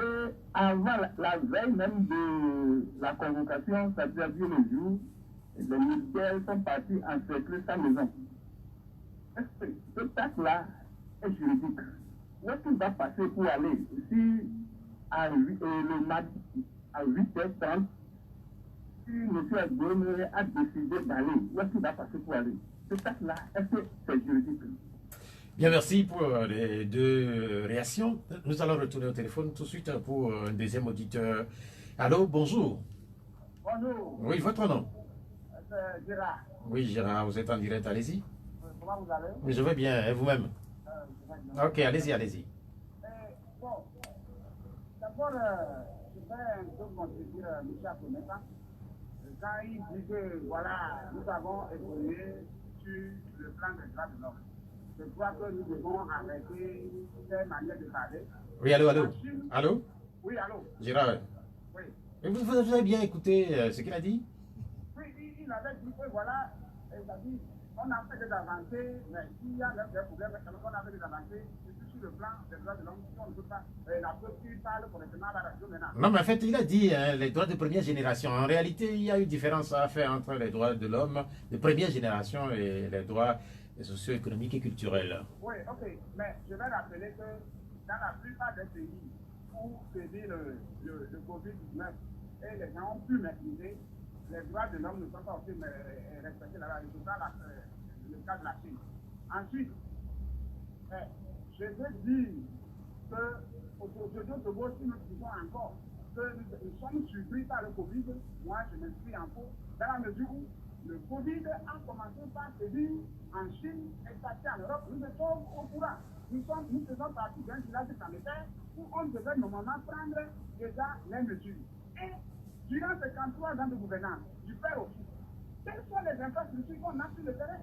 Et avant la veille même de la convocation, ça a vu le jour, les militaires sont partis encercler sa maison. Est-ce que ce acte-là est juridique? Où est-ce qu'il va passer pour aller? Si le matin à 8h30, si M. Agbone a décidé d'aller, où est-ce qu'il va passer pour aller? Ce acte-là, est-ce que c'est juridique? Bien, merci pour les deux réactions. Nous allons retourner au téléphone tout de suite pour un deuxième auditeur. Allô, bonjour. Bonjour. Oui, votre nom? C'est Gérard. Oui, Gérard, vous êtes en direct, allez-y. Comment vous allez? Je vais bien, et vous-même? Ok, allez-y, allez-y. Bon, d'abord, je vais un peu contredire M. Akoneka. Quand il dit que, voilà, nous avons évolué sur le plan des droits de l'homme. Je crois que nous devons arrêter cette manière de parler. Oui, allô, allô. Allô? Oui, allô. Gérard. Oui. Et vous avez bien écouté ce qu'il a dit? Oui, il avait dit que voilà, il a dit, on a fait des avancées, mais s'il y a des problèmes, on a fait des avancées, surtout sur le plan des droits de l'homme, si on ne peut pas, la preuve qu'il parle correctement à la radio maintenant. Non, mais en fait, il a dit les droits de première génération. En réalité, il y a une différence à faire entre les droits de l'homme de première génération et les droits socio-économiques et culturels. Oui, ok, mais je vais rappeler que dans la plupart des pays où sévit le Covid-19 et les gens ont pu maîtriser, les droits de l'homme ne sont pas aussi respectés là-bas. C'est ça le cas de la Chine. Ensuite, je veux dire qu'aujourd'hui au Togo, si nous disons encore que nous sommes surpris par le Covid, moi je m'inscris en faux, dans la mesure où le Covid a commencé par sévir en Chine et passé en Europe. Nous sommes au courant. Nous faisons partie d'un village sanitaire où on devait normalement prendre déjà les mesures. Et durant ces 43 ans de gouvernance, du père aussi, quelles sont les infrastructures qu'on a sur le terrain?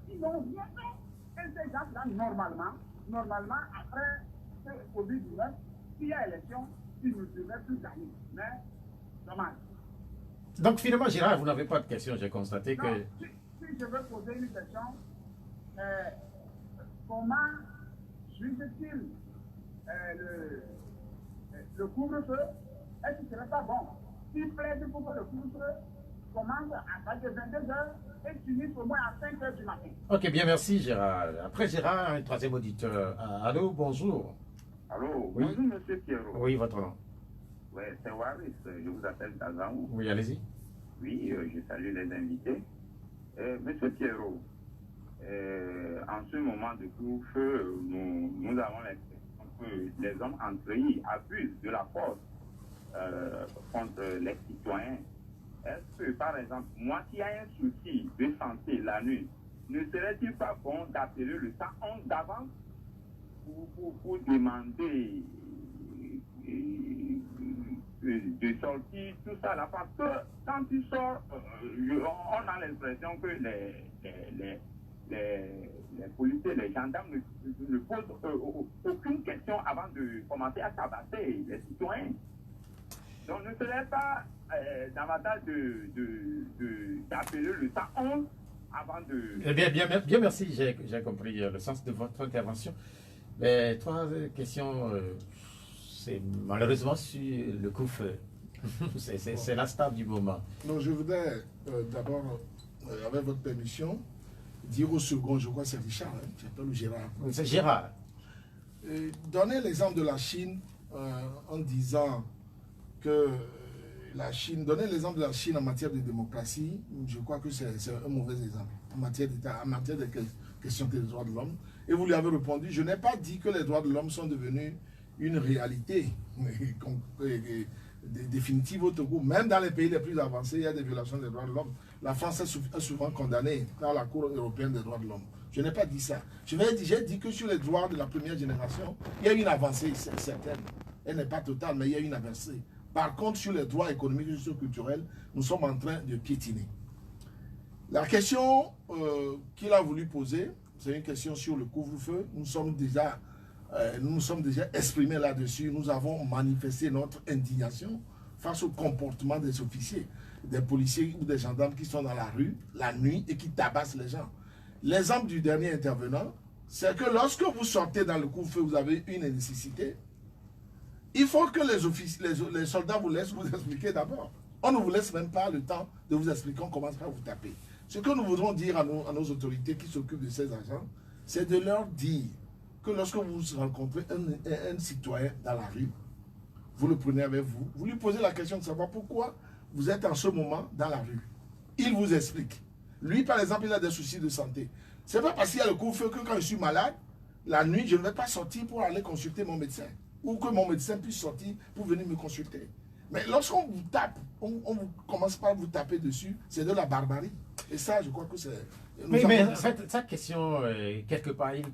Ils n'ont rien fait. Et ces gens-là, normalement, après ce Covid-19, s'il y a élection, ils ne devaient plus gagner. Mais, dommage. Donc finalement, Gérard, vous n'avez pas de question, j'ai constaté que... Non, si je veux poser une question, comment juge-t-il le couvre-feu? Est-ce que ce n'est pas bon? S'il plaide pour que le couvre-feu commence à partir de 22h et finisse au moins à 5h du matin. Ok, bien, merci Gérard. Après Gérard, un troisième auditeur. Allô, bonjour. Allô, oui. Bonjour Monsieur Pierrot. Oui, votre nom? Oui, c'est Waris, je vous appelle d'Azaou. Oui, allez-y. Oui, je salue les invités. Monsieur Pierrot, en ce moment de couvre-feu, nous avons l'impression que les hommes entrahis abusent de la force contre les citoyens. Est-ce que, par exemple, moi qui ai un souci de santé la nuit, ne serait-il pas bon d'appeler le 111 d'avance pour demander de sortir, tout ça là, parce que quand tu sors, on a l'impression que les policiers, les gendarmes ne posent aucune question avant de commencer à tabasser les citoyens. Donc ne serait pas davantage d'appeler le 111 avant de... Bien, merci, j'ai compris le sens de votre intervention. Les trois questions, c'est malheureusement sur le coup-feu. C'est la star du moment. Donc je voudrais d'abord, avec votre permission, dire au second, je crois que c'est Richard, hein, j'appelle le Gérard. C'est Gérard. Donner l'exemple de la Chine en disant que la Chine, donner l'exemple de la Chine en matière de démocratie, je crois que c'est un mauvais exemple en matière d'État, en matière de questions des droits de l'homme. Et vous lui avez répondu, je n'ai pas dit que les droits de l'homme sont devenus une réalité définitive au Togo. Même dans les pays les plus avancés, il y a des violations des droits de l'homme. La France est souvent condamnée par la Cour européenne des droits de l'homme. Je n'ai pas dit ça. J'ai dit que sur les droits de la première génération, il y a une avancée certaine. Elle n'est pas totale, mais il y a une avancée. Par contre, sur les droits économiques et socioculturels, nous sommes en train de piétiner. La question qu'il a voulu poser, c'est une question sur le couvre-feu. Nous nous sommes déjà exprimés là-dessus. Nous avons manifesté notre indignation face au comportement des officiers, des policiers ou des gendarmes qui sont dans la rue la nuit et qui tabassent les gens. L'exemple du dernier intervenant, c'est que lorsque vous sortez dans le couvre-feu, vous avez une nécessité. Il faut que les soldats vous laissent vous expliquer d'abord. On ne vous laisse même pas le temps de vous expliquer, on commence par vous taper. Ce que nous voudrons dire à nos autorités qui s'occupent de ces agents, c'est de leur dire que lorsque vous rencontrez un citoyen dans la rue, vous le prenez avec vous, vous lui posez la question de savoir pourquoi vous êtes en ce moment dans la rue. Il vous explique. Lui, par exemple, il a des soucis de santé. Ce n'est pas parce qu'il y a le couvre-feu que quand je suis malade, la nuit, je ne vais pas sortir pour aller consulter mon médecin. Ou que mon médecin puisse sortir pour venir me consulter. Mais lorsqu'on vous tape, on commence par vous taper dessus, c'est de la barbarie. Et ça, je crois que c'est... Mais en fait, sa question, quelque part, il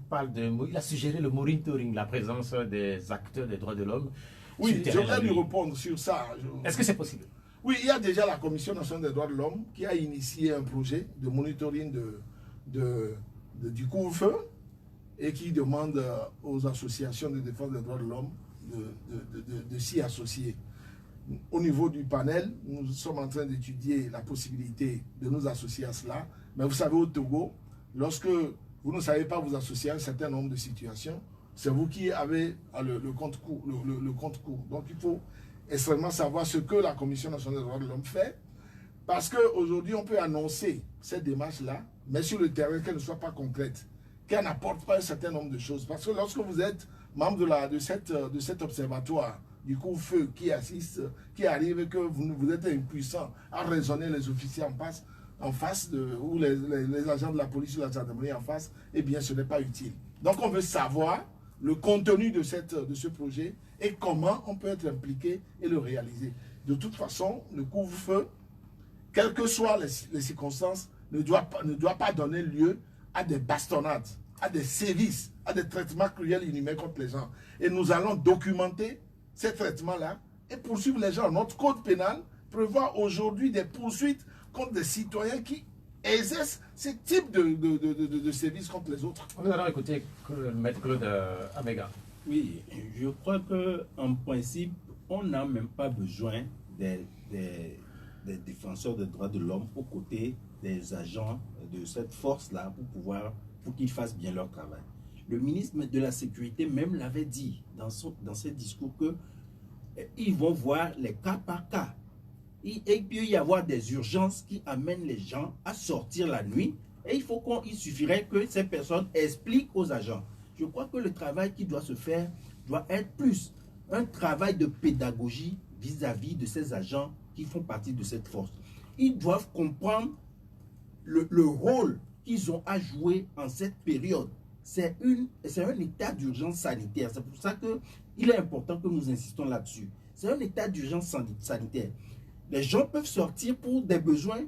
a suggéré le monitoring, la présence des acteurs des droits de l'homme. Oui, je voudrais lui répondre sur ça. Est-ce que c'est possible? Oui, il y a déjà la Commission nationale des droits de l'homme qui a initié un projet de monitoring du couvre-feu et qui demande aux associations de défense des droits de l'homme de s'y associer. Au niveau du panel, nous sommes en train d'étudier la possibilité de nous associer à cela. Mais vous savez, au Togo, lorsque vous ne savez pas vous associer à un certain nombre de situations, c'est vous qui avez le compte court. Donc il faut extrêmement savoir ce que la Commission nationale des droits de l'homme fait. Parce qu'aujourd'hui, on peut annoncer cette démarche-là, mais sur le terrain, qu'elle ne soit pas concrète, qu'elle n'apporte pas un certain nombre de choses. Parce que lorsque vous êtes membre de cet observatoire du couvre-feu qui assiste, qui arrive, que vous êtes impuissant à raisonner les officiers en face ou les agents de la police ou de la gendarmerie en face, eh bien ce n'est pas utile. Donc on veut savoir le contenu de ce projet et comment on peut être impliqué et le réaliser. De toute façon, le couvre-feu, quelles que soient les circonstances, ne doit pas donner lieu à des bastonnades, à des sévices, à des traitements cruels et inhumains contre les gens. Et nous allons documenter ces traitements-là et poursuivre les gens. Notre code pénal prévoit aujourd'hui des poursuites contre des citoyens qui exercent ce type de sévices contre les autres. Nous allons écouter le maître Claude Abega. Oui, je crois qu'en principe, on n'a même pas besoin des défenseurs des droits de l'homme aux côtés des agents de cette force-là pour qu'ils fassent bien leur travail. Le ministre de la Sécurité même l'avait dit dans ses discours qu'ils vont voir les cas par cas. Et il peut y avoir des urgences qui amènent les gens à sortir la nuit. Et il suffirait que ces personnes expliquent aux agents. Je crois que le travail qui doit se faire doit être plus un travail de pédagogie vis-à-vis de ces agents qui font partie de cette force. Ils doivent comprendre le rôle qu'ils ont à jouer en cette période. C'est un état d'urgence sanitaire. C'est pour ça qu'il est important que nous insistons là-dessus. C'est un état d'urgence sanitaire. Les gens peuvent sortir pour des besoins,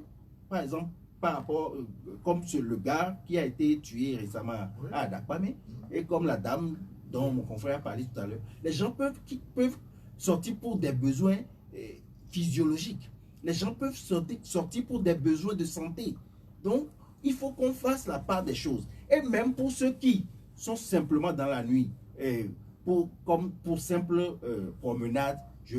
par exemple, par rapport, comme le gars qui a été tué récemment à Adakwame, et comme la dame dont mon confrère a parlé tout à l'heure. Les gens peuvent sortir pour des besoins physiologiques. Les gens peuvent sortir pour des besoins de santé. Donc, il faut qu'on fasse la part des choses. Et même pour ceux qui sont simplement dans la nuit, pour simple promenade, je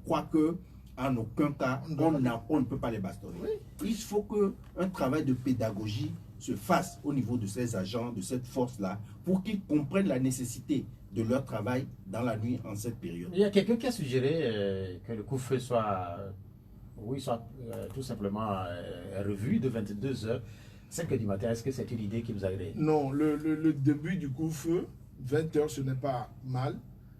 crois que en aucun cas, on ne peut pas les bastonner. Oui. Il faut qu'un travail de pédagogie se fasse au niveau de ces agents, de cette force-là, pour qu'ils comprennent la nécessité de leur travail dans la nuit en cette période. Il y a quelqu'un qui a suggéré que le couvre-feu soit, tout simplement revu de 22 h à 5 h du matin. Est-ce que c'est une idée qui vous agrée? Non, le début du couvre-feu, 20 h, ce n'est pas mal,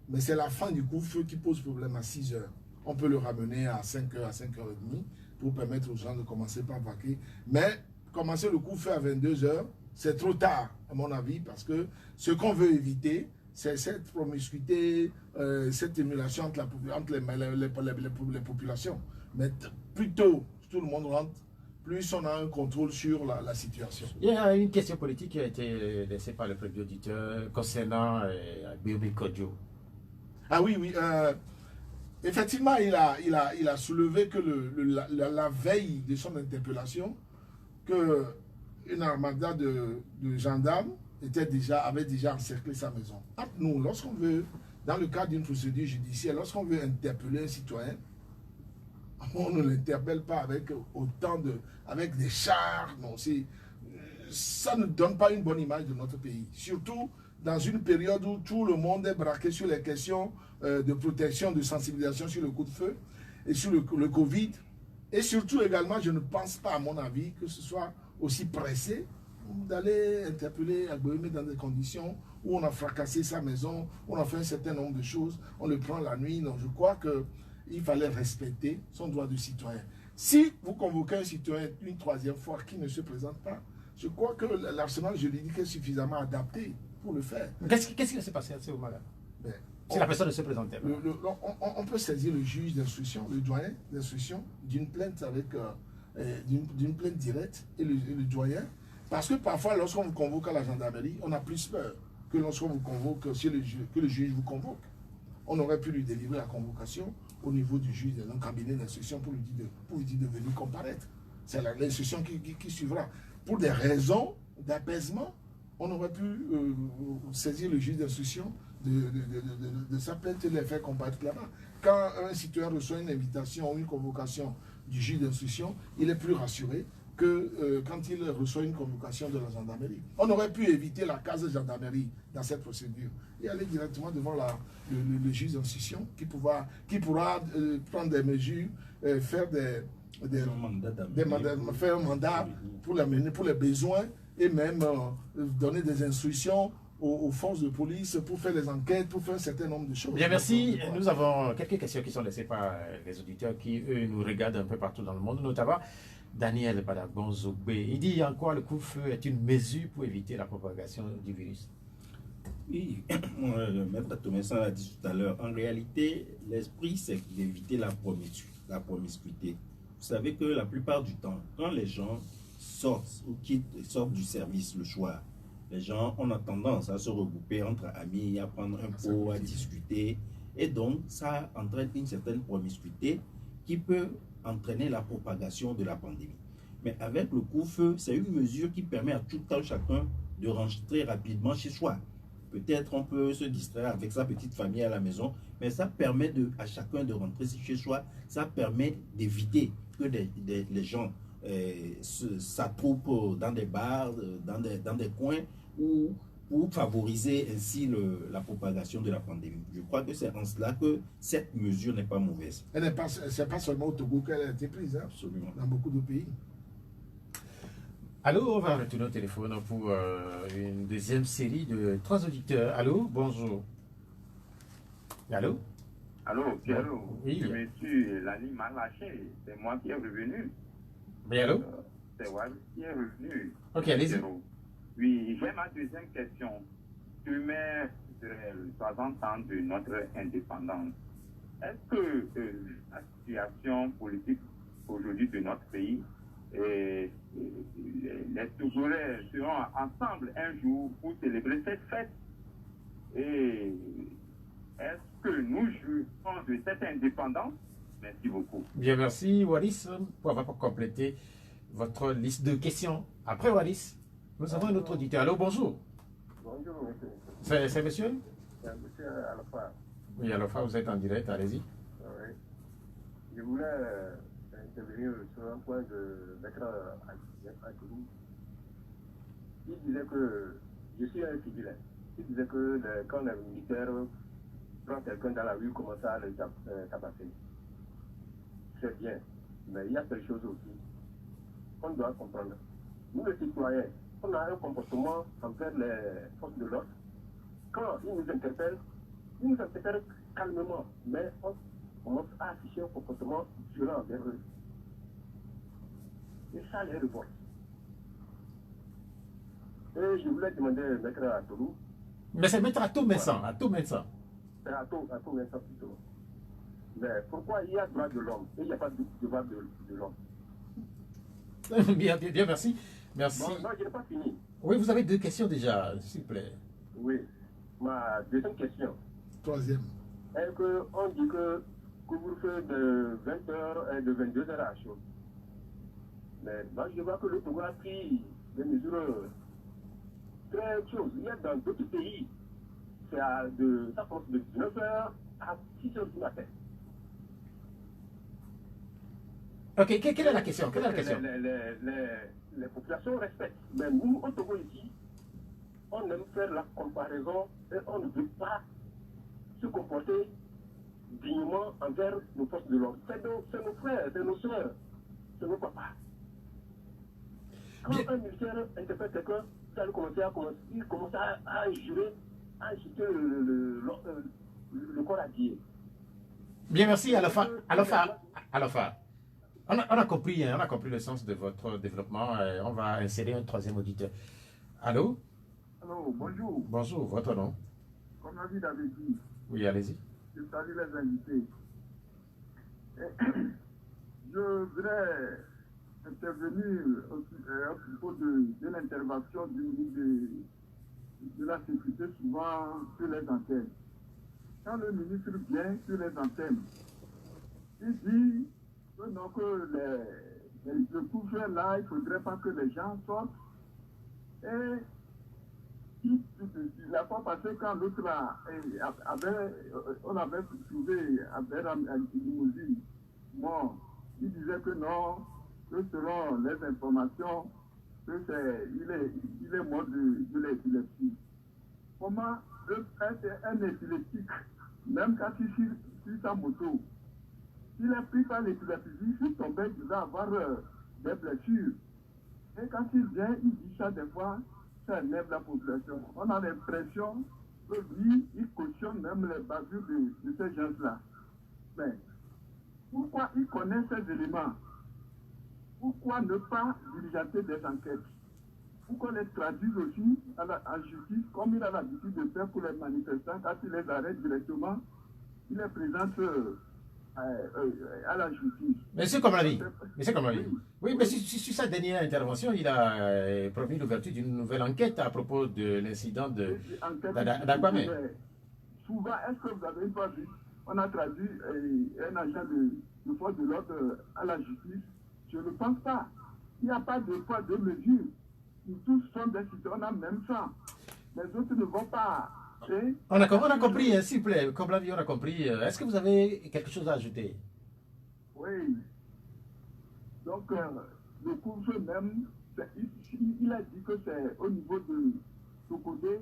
mais c'est la fin du couvre-feu qui pose problème à 6 h. On peut le ramener à 5 h, à 5 h 30 pour permettre aux gens de commencer par vaquer. Mais commencer le couvre-feu à 22 h, c'est trop tard, à mon avis, parce que ce qu'on veut éviter, c'est cette promiscuité, cette émulation entre les populations. Mais plus tôt tout le monde rentre, plus on a un contrôle sur la situation. Il y a une question politique qui a été laissée par le premier auditeur concernant Biobi Kodjo. Ah oui, oui. Effectivement, il a soulevé que la veille de son interpellation, qu'une armada de gendarmes avait déjà encerclé sa maison. Nous, lorsqu'on veut, dans le cadre d'une procédure judiciaire, lorsqu'on veut interpeller un citoyen, on ne l'interpelle pas avec avec des chars. Non, ça ne donne pas une bonne image de notre pays. Surtout dans une période où tout le monde est braqué sur les questions de protection, de sensibilisation sur le coup de feu et sur le Covid. Et surtout également, je ne pense pas, à mon avis, que ce soit aussi pressé d'aller interpeller Agboémé dans des conditions où on a fracassé sa maison, on a fait un certain nombre de choses, on le prend la nuit. Donc je crois qu'il fallait respecter son droit de citoyen. Si vous convoquez un citoyen une troisième fois qui ne se présente pas, je crois que l'arsenal juridique est suffisamment adapté pour le faire. Qu'est-ce qui s'est passé à ce moment-là? Si la personne ne se présentait pas. On peut saisir le juge d'instruction, le doyen d'instruction, d'une plainte d'une plainte directe et le doyen. Parce que parfois, lorsqu'on vous convoque à la gendarmerie, on a plus peur que lorsqu'on vous convoque, que le juge vous convoque. On aurait pu lui délivrer la convocation au niveau du juge d'un cabinet d'instruction pour lui dire de venir comparaître. C'est l'instruction qui suivra. Pour des raisons d'apaisement, on aurait pu saisir le juge d'instruction de sa plainte et les faire comparaître là-bas. Quand un citoyen reçoit une invitation ou une convocation du juge d'instruction, il est plus rassuré que quand il reçoit une convocation de la gendarmerie. On aurait pu éviter la case de gendarmerie dans cette procédure et aller directement devant le juge d'instruction qui pourra prendre des mesures, faire faire un mandat pour l'amener pour les besoins et même donner des instructions aux forces de police pour faire les enquêtes, pour faire un certain nombre de choses. Bien, merci. Nous avons quelques questions qui sont laissées par les auditeurs qui, eux, nous regardent un peu partout dans le monde, notamment Daniel Badagon-Zogbe. Il dit en quoi le couvre-feu est une mesure pour éviter la propagation du virus. Oui, Maître Thomasin l'a dit tout à l'heure. En réalité, l'esprit, c'est d'éviter la promiscuité. Vous savez que la plupart du temps, quand les gens sortent ou sortent du service le soir, les gens ont tendance à se regrouper entre amis, à prendre un pot, à discuter. Et donc, ça entraîne une certaine promiscuité qui peut entraîner la propagation de la pandémie. Mais avec le couvre-feu, c'est une mesure qui permet à tout un chacun de rentrer rapidement chez soi. Peut-être on peut se distraire avec sa petite famille à la maison, mais ça permet à chacun de rentrer chez soi. Ça permet d'éviter que les gens s'attroupent dans des bars, dans des coins, pour favoriser ainsi la propagation de la pandémie. Je crois que c'est en cela que cette mesure n'est pas mauvaise. C'est pas seulement au Togo qu'elle a été prise, hein, Absolument. Dans beaucoup de pays. Allô, on va retourner au téléphone pour une deuxième série de 3 auditeurs. Allô, bonjour. Allô? Allô, Pierre, oui. Je me suis la ligne mal lâchée. C'est moi qui est revenu. Oui, allô? C'est moi qui est revenu. Ok, allez-y. Oui, j'ai ma deuxième question. Tu mets 60 ans de notre indépendance. Est-ce que la situation politique aujourd'hui de notre pays, les Togolais seront ensemble un jour pour célébrer cette fête? Et est-ce que nous jouissons de cette indépendance? Merci beaucoup. Bien, merci Wallis pour avoir complété votre liste de questions. Après Wallis, nous avons un autre auditeur. Allô, bonjour. Bonjour, monsieur. C'est monsieur? C'est monsieur Alpha. Oui, Alpha, vous êtes en direct, allez-y. Oui. Je voulais intervenir sur un point de Maître Anthony. il disait que je suis un civil. Il disait que quand les militaires prend quelqu'un dans la rue, commence à le tabasser. C'est bien, mais il y a quelque chose aussi qu'on doit comprendre. Nous, les citoyens, on a un comportement envers les forces de l'ordre. Quand ils nous interpellent calmement, mais on commence à afficher un comportement violent envers eux. Et ça les révolte. Et je voulais demander à Maître Atoulou. Mais c'est Maître Atou Messan, Atou Messan. C'est Atou Messan plutôt. Mais pourquoi il y a droit de l'homme et il n'y a pas de devoir de l'homme? Bien, merci. Merci. Bon, non, je n'ai pas fini. Oui, vous avez deux questions déjà, s'il vous plaît. Oui. Ma deuxième question. Troisième. Est-ce qu'on dit que couvre-feu de 20h et de 22h à chaud? Mais moi, je vois que le Togo a pris des mesures très choses. Il y a dans d'autres pays, ça commence de 19h à 6h du matin. Ok, quelle est la question? Quelle est la question? Les populations respectent. Mais nous, au Togo ici, on aime faire la comparaison et on ne veut pas se comporter dignement envers nos forces de l'ordre. C'est nos frères, c'est nos soeurs, c'est nos papas. Quand un militaire interpelle quelqu'un, il commence à jurer, à insulter le corps habillé. Bien, merci, Alofa. On a compris le sens de votre développement. On va insérer un troisième auditeur. Allô? Allô, bonjour. Bonjour, votre nom? Comme David avait dit, Oui, allez-y. je salue les invités. Je voudrais intervenir à propos de l'intervention du ministre de la Sécurité, souvent sur les antennes. Quand le ministre vient sur les antennes, il dit que non, que le couvre là, il ne faudrait pas que les gens sortent. Et la fois passée, quand l'autre on avait trouvé Abel Limousine mort, il disait que non, que selon les informations, il est mort de l'épilepsie. Comment un épileptique, même quand il est sur sa moto, s'il est pris par l'épilepsie, s'il tombait, il va avoir des blessures. Et quand il vient, il dit ça des fois, ça élève la population. On a l'impression que lui, il cautionne même les bavures de ces gens-là. Mais pourquoi il connaît ces éléments? Pourquoi ne pas diligenter des enquêtes? Pourquoi les traduire aussi en justice, comme il a l'habitude de faire pour les manifestants, quand il les arrête directement, il les présente à la justice. Monsieur Komlavi, oui, mais sur sa dernière intervention, il a promis l'ouverture d'une nouvelle enquête à propos de l'incident d'Akwame. Souvent, est-ce que vous avez une fois vu, on a traduit un agent de force de l'ordre à la justice? Je ne pense pas. Il n'y a pas de poids de mesure. Nous tous sommes des citoyens, on a même ça. Les autres ne vont pas. On a compris, s'il vous plaît, comme on a compris. Est-ce que vous avez quelque chose à ajouter? Oui. Donc, le couvre même, il a dit que c'est au niveau de Tokodé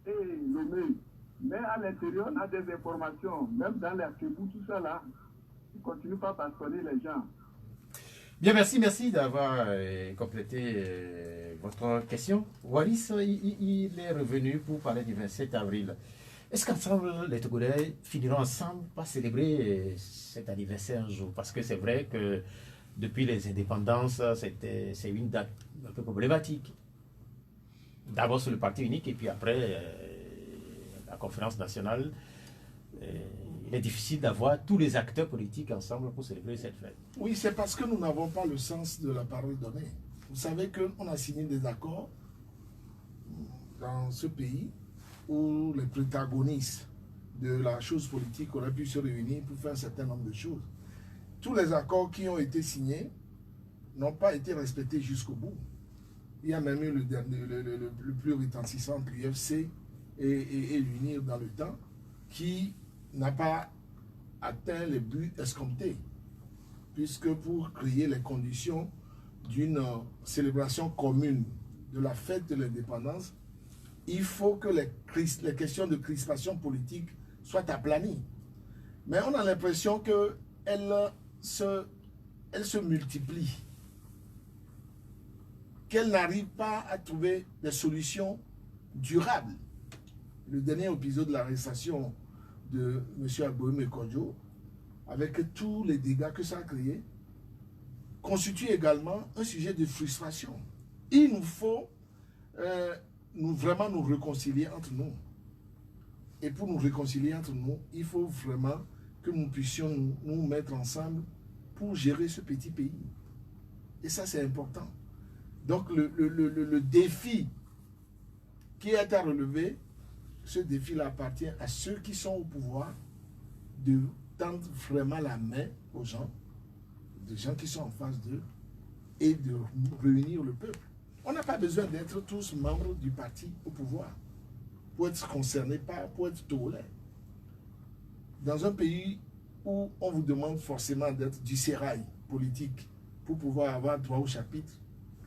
et Lomé. Mais à l'intérieur, on a des informations, même dans les Kébou, tout ça là, ils ne continuent pas à bastonner les gens. Bien, merci d'avoir complété votre question. Wallis, il est revenu pour parler du 27 avril. Est-ce qu'ensemble, les Togolais finiront ensemble par célébrer cet anniversaire un jour? Parce que c'est vrai que depuis les indépendances, c'est une date un peu problématique. D'abord sur le parti unique et puis après la conférence nationale. Il est difficile d'avoir tous les acteurs politiques ensemble pour célébrer cette fête. Oui, c'est parce que nous n'avons pas le sens de la parole donnée. Vous savez qu'on a signé des accords dans ce pays où les protagonistes de la chose politique auraient pu se réunir pour faire un certain nombre de choses. Tous les accords qui ont été signés n'ont pas été respectés jusqu'au bout. Il y a même eu le plus retentissant de l'UFC et l'UNIR dans le temps qui n'a pas atteint les buts escomptés, puisque pour créer les conditions d'une célébration commune de la fête de l'indépendance, il faut que les questions de crispation politique soient aplanies. Mais on a l'impression qu'elles se multiplient, qu'elles n'arrivent pas à trouver des solutions durables. Le dernier épisode de l'arrestation de M. Agboim Ekodjo, avec tous les dégâts que ça a créé, constitue également un sujet de frustration. Il nous faut vraiment nous réconcilier entre nous. Et pour nous réconcilier entre nous, il faut vraiment que nous puissions nous mettre ensemble pour gérer ce petit pays. Et ça, c'est important. Donc, le défi qui est à relever, ce défi-là appartient à ceux qui sont au pouvoir de tendre vraiment la main aux gens, des gens qui sont en face d'eux, et de réunir le peuple. On n'a pas besoin d'être tous membres du parti au pouvoir pour être concernés, pour être tolérés. Dans un pays où on vous demande forcément d'être du sérail politique pour pouvoir avoir droit au chapitre,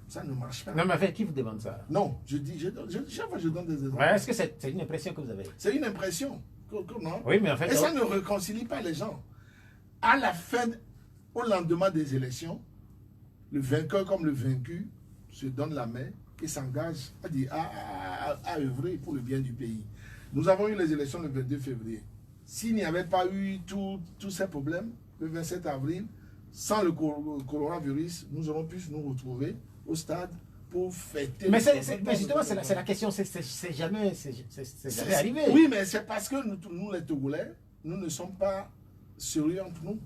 ça ne marche pas. Non, mais avec qui vous demande ça? Non, je donne des exemples. Ouais, est-ce que c'est une impression que vous avez? C'est une impression. Non? Oui, mais en fait... Et ça ne réconcilie pas les gens. À la fin, au lendemain des élections, le vainqueur comme le vaincu se donne la main et s'engage à œuvrer pour le bien du pays. Nous avons eu les élections le 22 février. S'il n'y avait pas eu tous ces problèmes, le 27 avril, sans le coronavirus, nous aurons pu nous retrouver au stade pour fêter. Mais justement, c'est la question, c'est jamais arrivé. Oui, mais c'est parce que nous, les Togolais, nous ne sommes pas sérieux entre nous.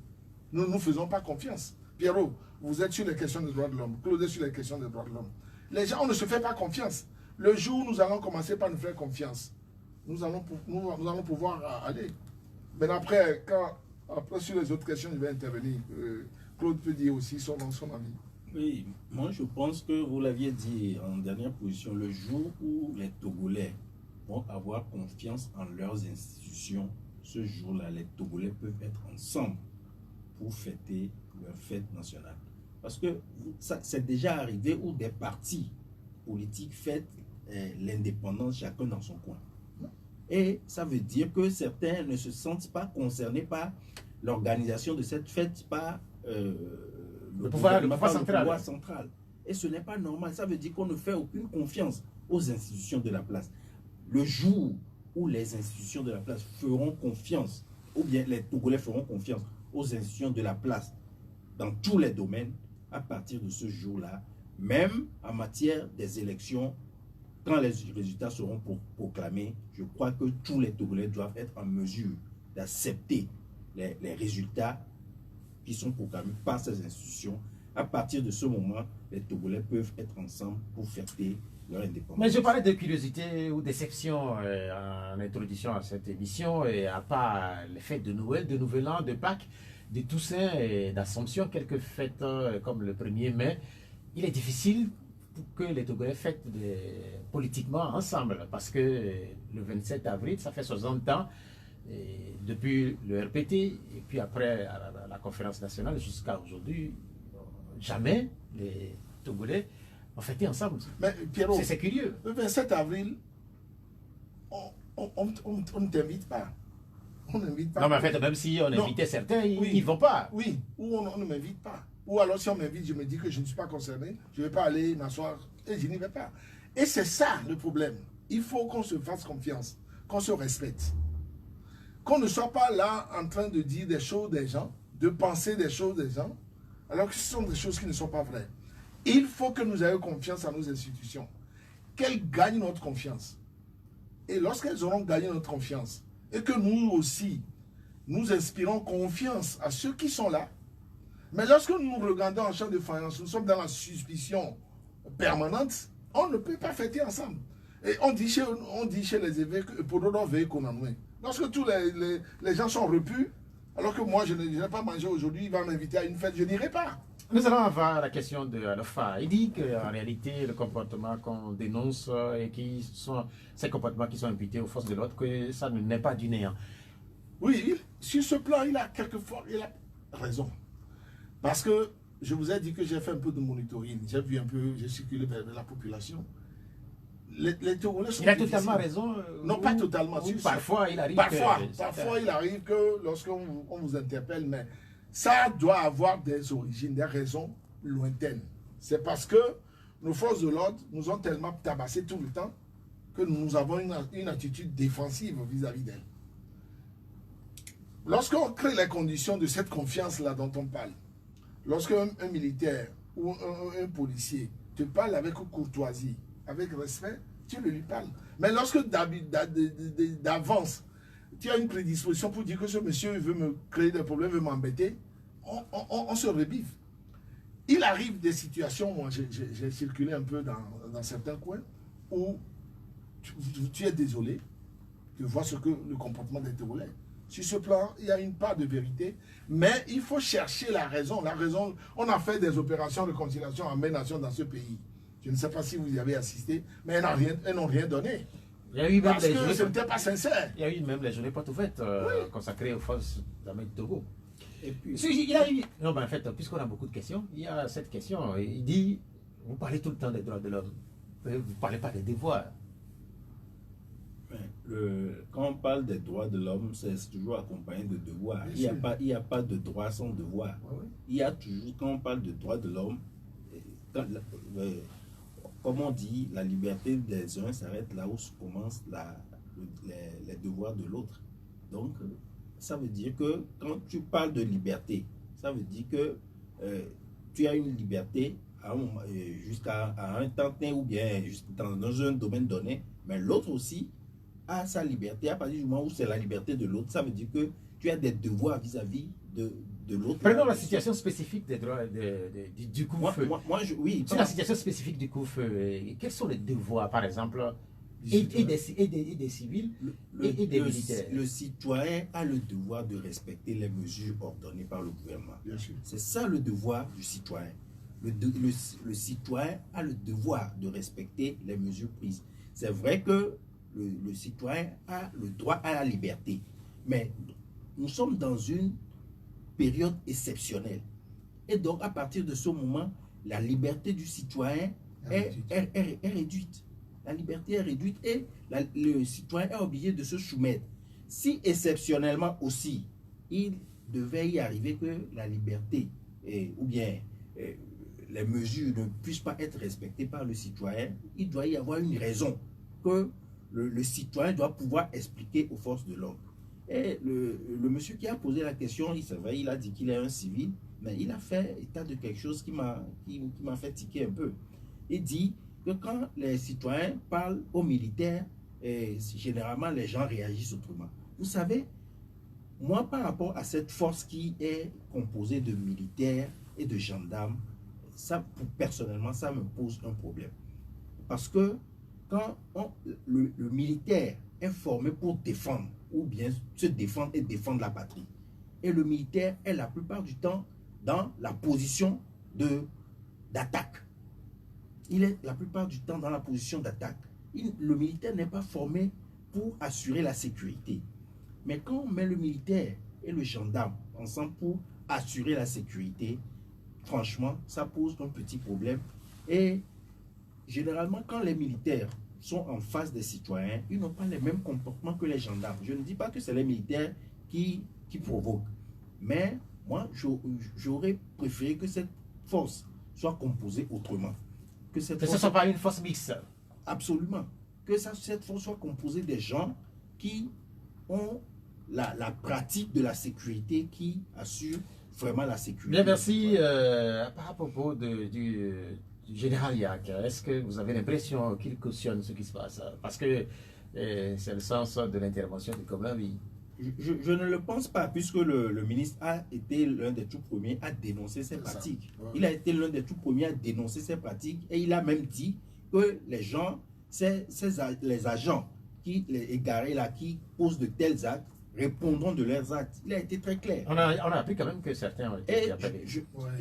Nous ne faisons pas confiance. Pierrot, vous êtes sur les questions des droits de l'homme. Claude est sur les questions des droits de l'homme. Les gens, on ne se fait pas confiance. Le jour où nous allons commencer par nous faire confiance, nous allons pouvoir aller. Mais après, sur les autres questions, je vais intervenir. Claude peut dire aussi son avis. Oui, moi je pense que vous l'aviez dit en dernière position, le jour où les Togolais vont avoir confiance en leurs institutions, ce jour-là, les Togolais peuvent être ensemble pour fêter leur fête nationale. Parce que c'est déjà arrivé où des partis politiques fêtent l'indépendance chacun dans son coin. Et ça veut dire que certains ne se sentent pas concernés par l'organisation de cette fête, par le pouvoir central. Et ce n'est pas normal. Ça veut dire qu'on ne fait aucune confiance aux institutions de la place. Le jour où les institutions de la place feront confiance, ou bien les Togolais feront confiance aux institutions de la place dans tous les domaines, à partir de ce jour-là, même en matière des élections, quand les résultats seront proclamés, je crois que tous les Togolais doivent être en mesure d'accepter les résultats qui sont proclamés par ces institutions. À partir de ce moment, les Togolais peuvent être ensemble pour fêter leur indépendance. Mais je parlais de curiosité ou déception en introduction à cette émission, et à part les fêtes de Noël, de Nouvel An, de Pâques, de Toussaint et d'Assomption, quelques fêtes comme le 1er mai, il est difficile que les Togolais fêtent politiquement ensemble, parce que le 27 avril, ça fait 60 ans, et depuis le RPT, et puis après la conférence nationale jusqu'à aujourd'hui, jamais les Togolais ont fêté ensemble. Mais Pierrot, c'est curieux. Le 27 avril, on ne t'invite pas. On n'invite pas. Non, mais en fait, même si on invitait certains, ils ne vont pas. Oui, ou on ne m'invite pas. Ou alors, si on m'invite, je me dis que je ne suis pas concerné, je ne vais pas aller m'asseoir et je n'y vais pas. Et c'est ça le problème. Il faut qu'on se fasse confiance, qu'on se respecte. Qu'on ne soit pas là en train de dire des choses des gens, de penser des choses des gens, alors que ce sont des choses qui ne sont pas vraies. Il faut que nous ayons confiance à nos institutions, qu'elles gagnent notre confiance. Et lorsqu'elles auront gagné notre confiance, et que nous aussi, nous inspirons confiance à ceux qui sont là, mais lorsque nous nous regardons en champ de faïence, nous sommes dans la suspicion permanente, on ne peut pas fêter ensemble. Et on dit chez les évêques, pour d'autres veiller qu'on en est. Lorsque tous les gens sont repus, alors que moi je n'ai pas mangé aujourd'hui, il va m'inviter à une fête, je n'irai pas. Nous allons avoir la question de Alpha. Il dit qu'en réalité, le comportement qu'on dénonce et qui sont ces comportements qui sont imputés aux forces de l'ordre, que ça n'est pas du néant. Oui, sur ce plan, il a raison. Parce que je vous ai dit que j'ai fait un peu de monitoring. J'ai vu un peu, j'ai circulé vers la population. Les Togolais sont Il a difficiles. totalement raison. Non, pas totalement. Ou parfois, il arrive Parfois, il arrive que lorsqu'on on vous interpelle, mais ça doit avoir des origines, des raisons lointaines. C'est parce que nos forces de l'ordre nous ont tellement tabassé tout le temps que nous avons une attitude défensive vis-à-vis d'elles. Lorsqu'on crée les conditions de cette confiance-là dont on parle, lorsqu'un militaire ou un policier te parle avec courtoisie, avec respect, tu le lui parles. Mais lorsque d'avance, tu as une prédisposition pour dire que ce monsieur veut me créer des problèmes, veut m'embêter, on se rebiffe. Il arrive des situations, moi j'ai circulé un peu dans certains coins, où tu es désolé de voir ce que le comportement des Togolais. Sur ce plan, il y a une part de vérité, mais il faut chercher la raison. La raison, on a fait des opérations de réconciliation en main nation dans ce pays. Je ne sais pas si vous y avez assisté, mais elles n'ont rien donné. Il y a eu même parce que ce n'était pas sincère. Il y a eu même les journées portes ouvertes consacrées aux forces d'armée du Togo. Et puis, Il y a eu... Non, mais en fait, puisqu'on a beaucoup de questions, il y a cette question. Il dit, vous parlez tout le temps des droits de l'homme, vous ne parlez pas des devoirs. Quand on parle des droits de l'homme, c'est toujours accompagné de devoirs. Il n'y a pas de droit sans devoir. Il y a toujours, quand on parle de droits de l'homme, comme on dit, la liberté des uns s'arrête là où commence les devoirs de l'autre. Donc, ça veut dire que quand tu parles de liberté, ça veut dire que tu as une liberté jusqu'à un temps ou bien dans un domaine donné, mais l'autre aussi a sa liberté. À partir du moment où c'est la liberté de l'autre, ça veut dire que tu as des devoirs vis-à-vis de l'autre. Prenons la situation spécifique des droits du coup-feu. Oui. Sur la situation spécifique du coup-feu, quels sont les devoirs, par exemple, et des civils et des militaires? Le citoyen a le devoir de respecter les mesures ordonnées par le gouvernement. C'est ça le devoir du citoyen. Le citoyen a le devoir de respecter les mesures prises. C'est vrai que le citoyen a le droit à la liberté, mais nous sommes dans une période exceptionnelle. Et donc, à partir de ce moment, la liberté du citoyen est réduite. La liberté est réduite et le citoyen est obligé de se soumettre. Si exceptionnellement aussi, il devait y arriver que la liberté ou bien les mesures ne puissent pas être respectées par le citoyen, il doit y avoir une raison que le citoyen doit pouvoir expliquer aux forces de l'ordre. Et le monsieur qui a posé la question, il a dit qu'il est un civil, mais il a fait état de quelque chose qui m'a fait tiquer un peu. Il dit que quand les citoyens parlent aux militaires, généralement les gens réagissent autrement. Vous savez, moi par rapport à cette force qui est composée de militaires et de gendarmes, personnellement ça me pose un problème. Parce que quand le militaire est formé pour défendre, ou bien se défendre et défendre la patrie, et le militaire est la plupart du temps dans la position d'attaque. Il est la plupart du temps dans la position d'attaque. Le militaire n'est pas formé pour assurer la sécurité. Mais quand on met le militaire et le gendarme ensemble pour assurer la sécurité, franchement, ça pose un petit problème. Et généralement, quand les militaires sont en face des citoyens, ils n'ont pas les mêmes comportements que les gendarmes. Je ne dis pas que c'est les militaires qui provoquent. Mais moi, j'aurais préféré que cette force soit composée autrement. Que ce ne soit pas une force mixte. Absolument. Que cette force soit composée des gens qui ont la pratique de la sécurité, qui assurent vraiment la sécurité. Bien, merci. Par propos du général Yak, est-ce que vous avez l'impression qu'il cautionne ce qui se passe? Parce que c'est le sens de l'intervention de Koblanvi. Je ne le pense pas, puisque le ministre a été l'un des tout premiers à dénoncer ces pratiques. Ouais. Il a été l'un des tout premiers à dénoncer ces pratiques et il a même dit que les gens, les agents qui les égarés là, qui posent de tels actes, répondront de leurs actes. Il a été très clair. On a appris quand même que certains ont été appelés.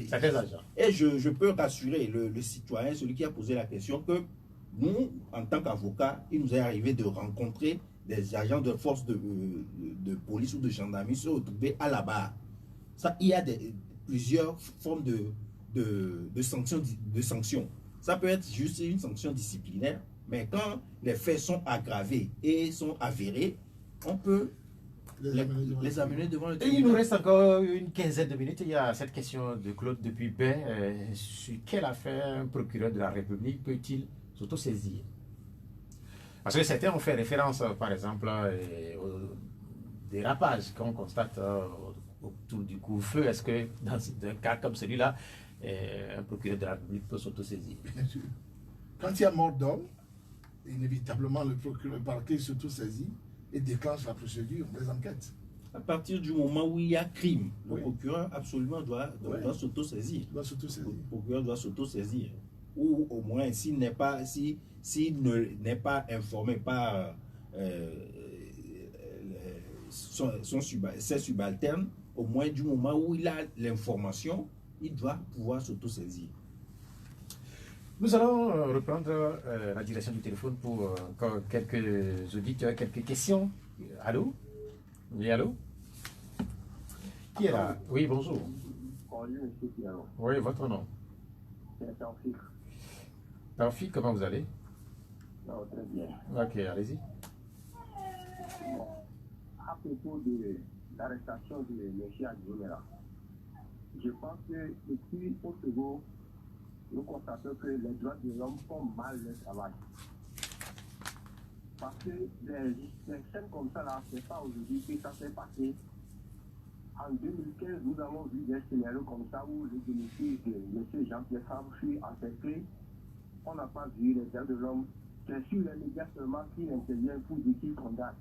Certains agents. Et je peux rassurer le citoyen, celui qui a posé la question, que nous, en tant qu'avocats, il nous est arrivé de rencontrer des agents de force de police ou de gendarmerie se retrouver à la barre. Ça, il y a plusieurs formes de sanctions. Ça peut être juste une sanction disciplinaire, mais quand les faits sont aggravés et sont avérés, on peut les amener devant le Et tribunal. il nous reste encore une quinzaine de minutes. Il y a cette question de Claude depuis Bain. Sur quelle affaire un procureur de la République peut-il s'autosaisir? Parce que certains ont fait référence, par exemple, au dérapage qu'on constate autour du couvre-feu. Est-ce que dans un cas comme celui-là, un procureur de la République peut s'autosaisir? Bien sûr. Quand il y a mort d'homme, inévitablement le procureur parquet s'autosaisit et déclenche la procédure des enquêtes. À partir du moment où il y a crime, le Oui. procureur absolument doit s'autosaisir. Il doit s'autosaisir. Le procureur doit s'autosaisir. Ou au moins, s'il n'est pas informé par ses subalternes, au moins du moment où il a l'information, il doit pouvoir s'autosaisir. Nous allons reprendre la direction du téléphone pour encore quelques auditeurs, quelques questions. Allô? Oui, allô? Qui est là? Oui, bonjour. Bonjour, monsieur Pierrot. Oui, votre nom? C'est Taufik. Taufik, comment vous allez? Non, très bien. Ok, allez-y. Bon, à propos de l'arrestation de M. Adjumera, je pense que depuis au Togo, nous constatons que les droits de l'homme font mal le travail. Parce que les scènes comme ça, là, c'est pas aujourd'hui que ça s'est passé. En 2015, nous avons vu des scénarios comme ça où le domicile de M. Jean-Pierre Fabre fut encerclé. On n'a pas vu les droits de l'homme. C'est sur les médias seulement qui interviennent pour dire qu'ils condamnent.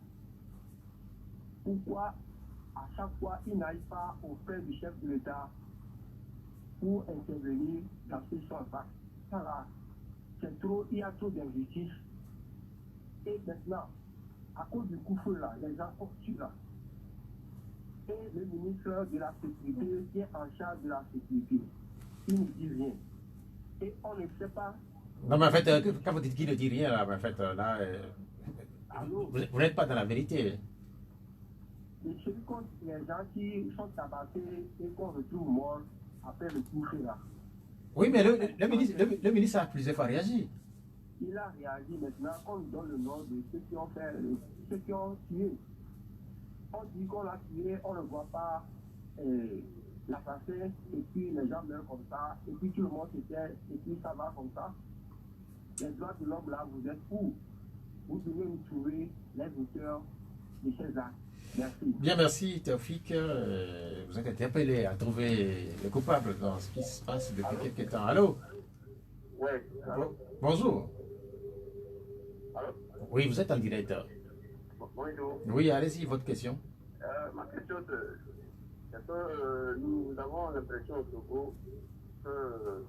Pourquoi, à chaque fois, ils n'aillent pas au frère du chef de l'État pour intervenir dans ce qui sont en face? Ça là, c'est trop, il y a trop d'injustice. Et maintenant, à cause du coup-feu là, les gens sont tués là. Et le ministre de la Sécurité qui est en charge de la sécurité, il ne dit rien. Et on ne sait pas. Non, mais en fait, quand vous dites qu'il ne dit rien, là, en fait, là, vous n'êtes pas dans la vérité. Et celui contre les gens qui sont tabassés et qu'on retrouve morts après le coup-feu là. Oui, mais le ministre a plusieurs fois réagi. Il a réagi maintenant qu'on nous donne le nom de ceux qui ont fait, ceux qui ont tué. On dit qu'on l'a tué, on ne voit pas l'assassin, et puis les gens meurent comme ça, et puis tout le monde se tait, et puis ça va comme ça. Les droits de l'homme là, vous êtes où? Vous devez nous trouver les auteurs de ces actes. Merci. Bien, merci, Taufik. Vous êtes interpellé à trouver le coupable dans ce qui se passe depuis quelques temps. Allô? Oui, allô? Bonjour. Allô? Oui, vous êtes en direct. Bonjour. Oui, allez-y, votre question. Ma question, c'est que nous avons l'impression au Togo que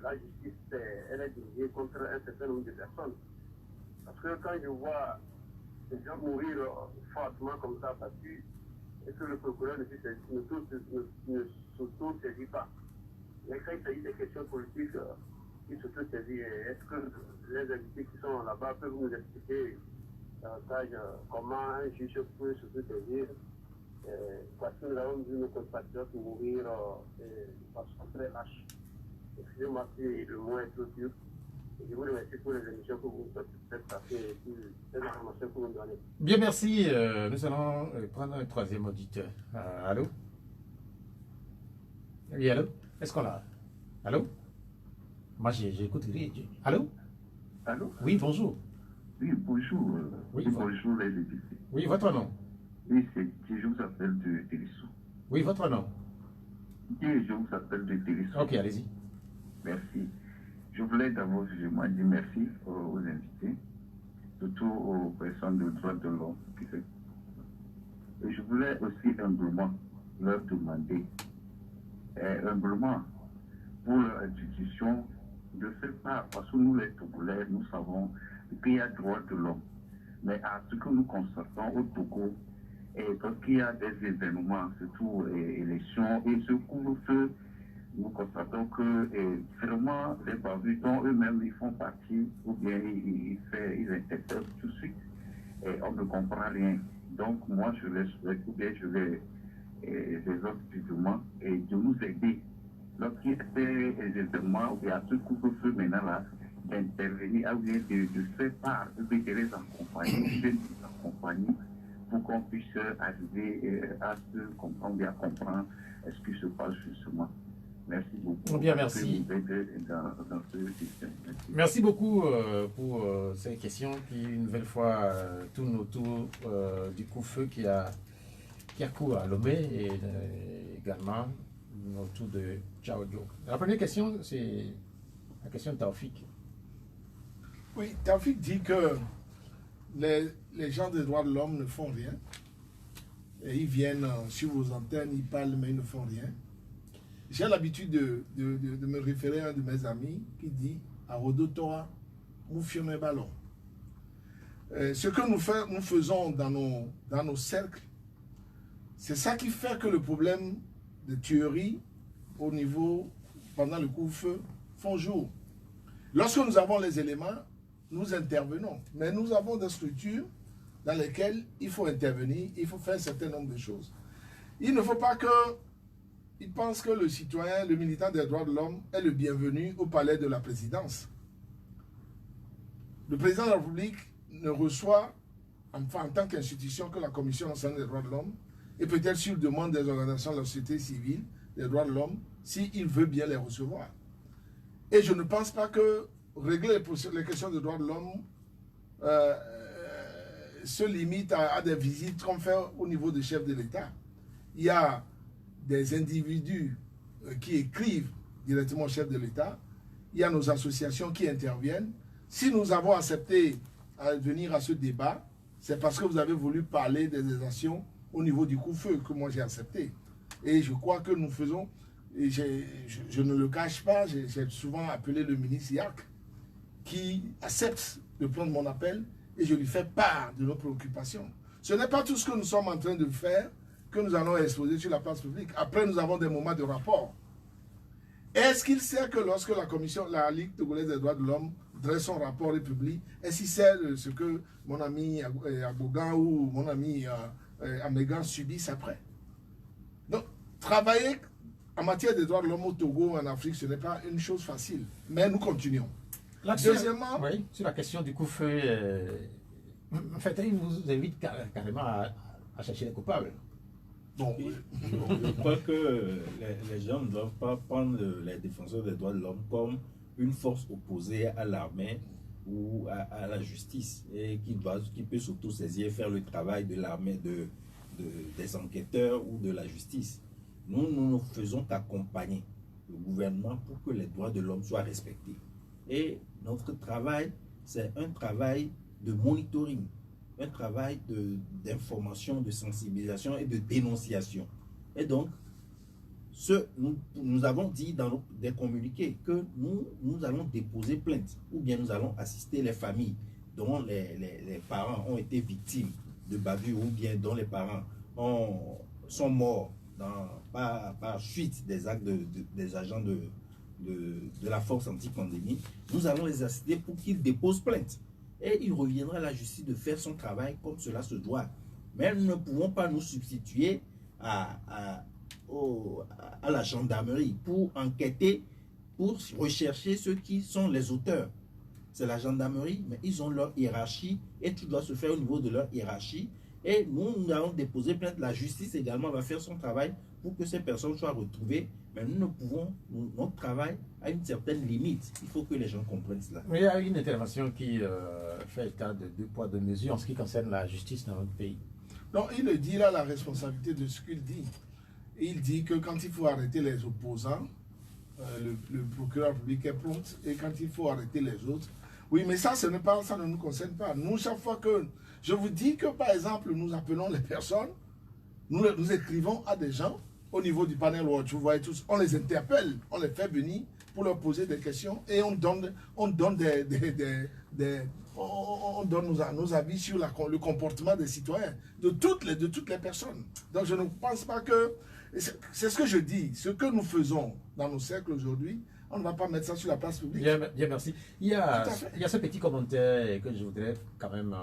la justice, elle est dirigée contre un certain nombre de personnes. Parce que quand je vois des gens mourir fortement comme ça, battus, et que le procureur ne s'auto-saisit pas. Mais quand il s'agit des questions politiques, il s'auto-saisit. Est-ce que les invités qui sont là-bas peuvent nous expliquer davantage comment un juge peut s'auto-saisir? Parce que nous avons vu nos compatriotes mourir de façon très lâche. Excusez-moi si le mot est trop dur. Je vous remercie pour les émissions que vous faites passer et pour les informations que vous donnez. Bien, merci. Nous allons prendre un troisième auditeur. Allô? Oui, allô? Est-ce qu'on l'a? Allô? Moi, j'écoute. Allô? Allô? Oui, bonjour. Oui, bonjour. Oui, bonjour les députés. Oui, votre nom? Oui, je vous appelle de Télissou. Oui, votre nom? Je vous appelle de Télissou. Ok, allez-y. Merci. Je voulais d'abord dire merci aux invités, surtout aux personnes de droits de l'homme. Et je voulais aussi humblement leur demander, humblement, pour leur institution, de faire part, parce que nous les Togolais, nous savons qu'il y a droit de l'homme. Mais à ce que nous constatons au Togo, parce qu'il y a des événements, surtout élections, et ce couvre-feu, nous constatons que vraiment les bavures dont eux-mêmes ils font partie, ou bien ils interceptent tout de suite, et on ne comprend rien. Donc moi je les souhaite, ou bien je les exhorte vivement et de nous aider lorsqu'il était justement, il y a ce couvre-feu maintenant là, d'intervenir, ou bien de faire part, de les accompagner, de les accompagner pour qu'on puisse arriver à se comprendre, bien comprendre ce qui se passe justement. Merci beaucoup. Bien, merci. Dans ce système. Merci beaucoup pour ces questions qui, une nouvelle fois, tournent autour du coup-feu qui a cours à Lomé et également autour de Tchaodio. La première question, c'est la question de Taoufik. Oui, Taoufik dit que les gens des droits de l'homme ne font rien. Et ils viennent sur vos antennes, ils parlent, mais ils ne font rien. J'ai l'habitude de me référer à un de mes amis qui dit « Arodotora, moufiome ballon ». Ce que nous faisons dans nos cercles, c'est ça qui fait que le problème de tuerie au niveau, pendant le couvre-feu, font jour. Lorsque nous avons les éléments, nous intervenons. Mais nous avons des structures dans lesquelles il faut intervenir, il faut faire un certain nombre de choses. Il ne faut pas qu'ils pensent que le citoyen, le militant des droits de l'homme est le bienvenu au palais de la présidence. Le président de la République ne reçoit, enfin, en tant qu'institution, que la Commission nationale des droits de l'homme, et peut-être sur demande des organisations de la société civile, des droits de l'homme, s'il veut bien les recevoir. Et je ne pense pas que régler les questions des droits de l'homme se limite à des visites qu'on fait au niveau des chefs de l'État. Il y a des individus qui écrivent directement au chef de l'État. Il y a nos associations qui interviennent. Si nous avons accepté à venir à ce débat, c'est parce que vous avez voulu parler des actions au niveau du coup-feu que moi j'ai accepté. Et je crois que nous faisons, et je ne le cache pas, j'ai souvent appelé le ministre Yac, qui accepte de prendre mon appel et je lui fais part de nos préoccupations. Ce n'est pas tout ce que nous sommes en train de faire que nous allons exposer sur la place publique. Après, nous avons des moments de rapport. Est-ce qu'il sait que lorsque la Ligue togolaise des droits de l'homme dresse son rapport et publie, est-ce qu'il sait ce que mon ami Abogan ou mon ami Amégan subissent après? Donc, travailler en matière des droits de l'homme au Togo, en Afrique, ce n'est pas une chose facile. Mais nous continuons. Deuxièmement, oui, sur la question du coup-feu, en fait, il vous invite carrément à chercher les coupables. Bon, je crois que les gens ne doivent pas prendre les défenseurs des droits de l'homme comme une force opposée à l'armée ou à la justice et qui peut s'auto-saisir et faire le travail de l'armée, des enquêteurs ou de la justice. Nous ne faisons qu'accompagner le gouvernement pour que les droits de l'homme soient respectés. Et notre travail, c'est un travail de monitoring, un travail d'information, de sensibilisation et de dénonciation. Et donc, nous avons dit dans des communiqués que nous allons déposer plainte ou bien nous allons assister les familles dont les parents ont été victimes de bavures ou bien dont les parents sont morts par suite des actes des agents de la force anti-pandémie. Nous allons les assister pour qu'ils déposent plainte. Et il reviendra à la justice de faire son travail comme cela se doit. Mais nous ne pouvons pas nous substituer à la gendarmerie pour enquêter, pour rechercher ceux qui sont les auteurs. C'est la gendarmerie, mais ils ont leur hiérarchie et tout doit se faire au niveau de leur hiérarchie. Et nous allons déposer plainte. La justice également va faire son travail pour que ces personnes soient retrouvées. Mais nous ne pouvons, notre travail a une certaine limite. Il faut que les gens comprennent cela. Mais il y a une intervention qui fait état de 2 poids 2 mesures en ce qui concerne la justice dans notre pays. Donc il le dit là, la responsabilité de ce qu'il dit. Il dit que quand il faut arrêter les opposants, le procureur public est prompt, et quand il faut arrêter les autres. Oui, mais ça, ça ne nous concerne pas. Nous, chaque fois que... Je vous dis que, par exemple, nous appelons les personnes, nous écrivons à des gens au niveau du panel Watch, vous voyez tous, on les interpelle, on les fait venir pour leur poser des questions et on donne nos avis sur le comportement des citoyens, de toutes les personnes. Donc je ne pense pas que... C'est ce que je dis, ce que nous faisons dans nos cercles aujourd'hui, on ne va pas mettre ça sur la place publique. Bien, merci. Il y a ce petit commentaire que je voudrais quand même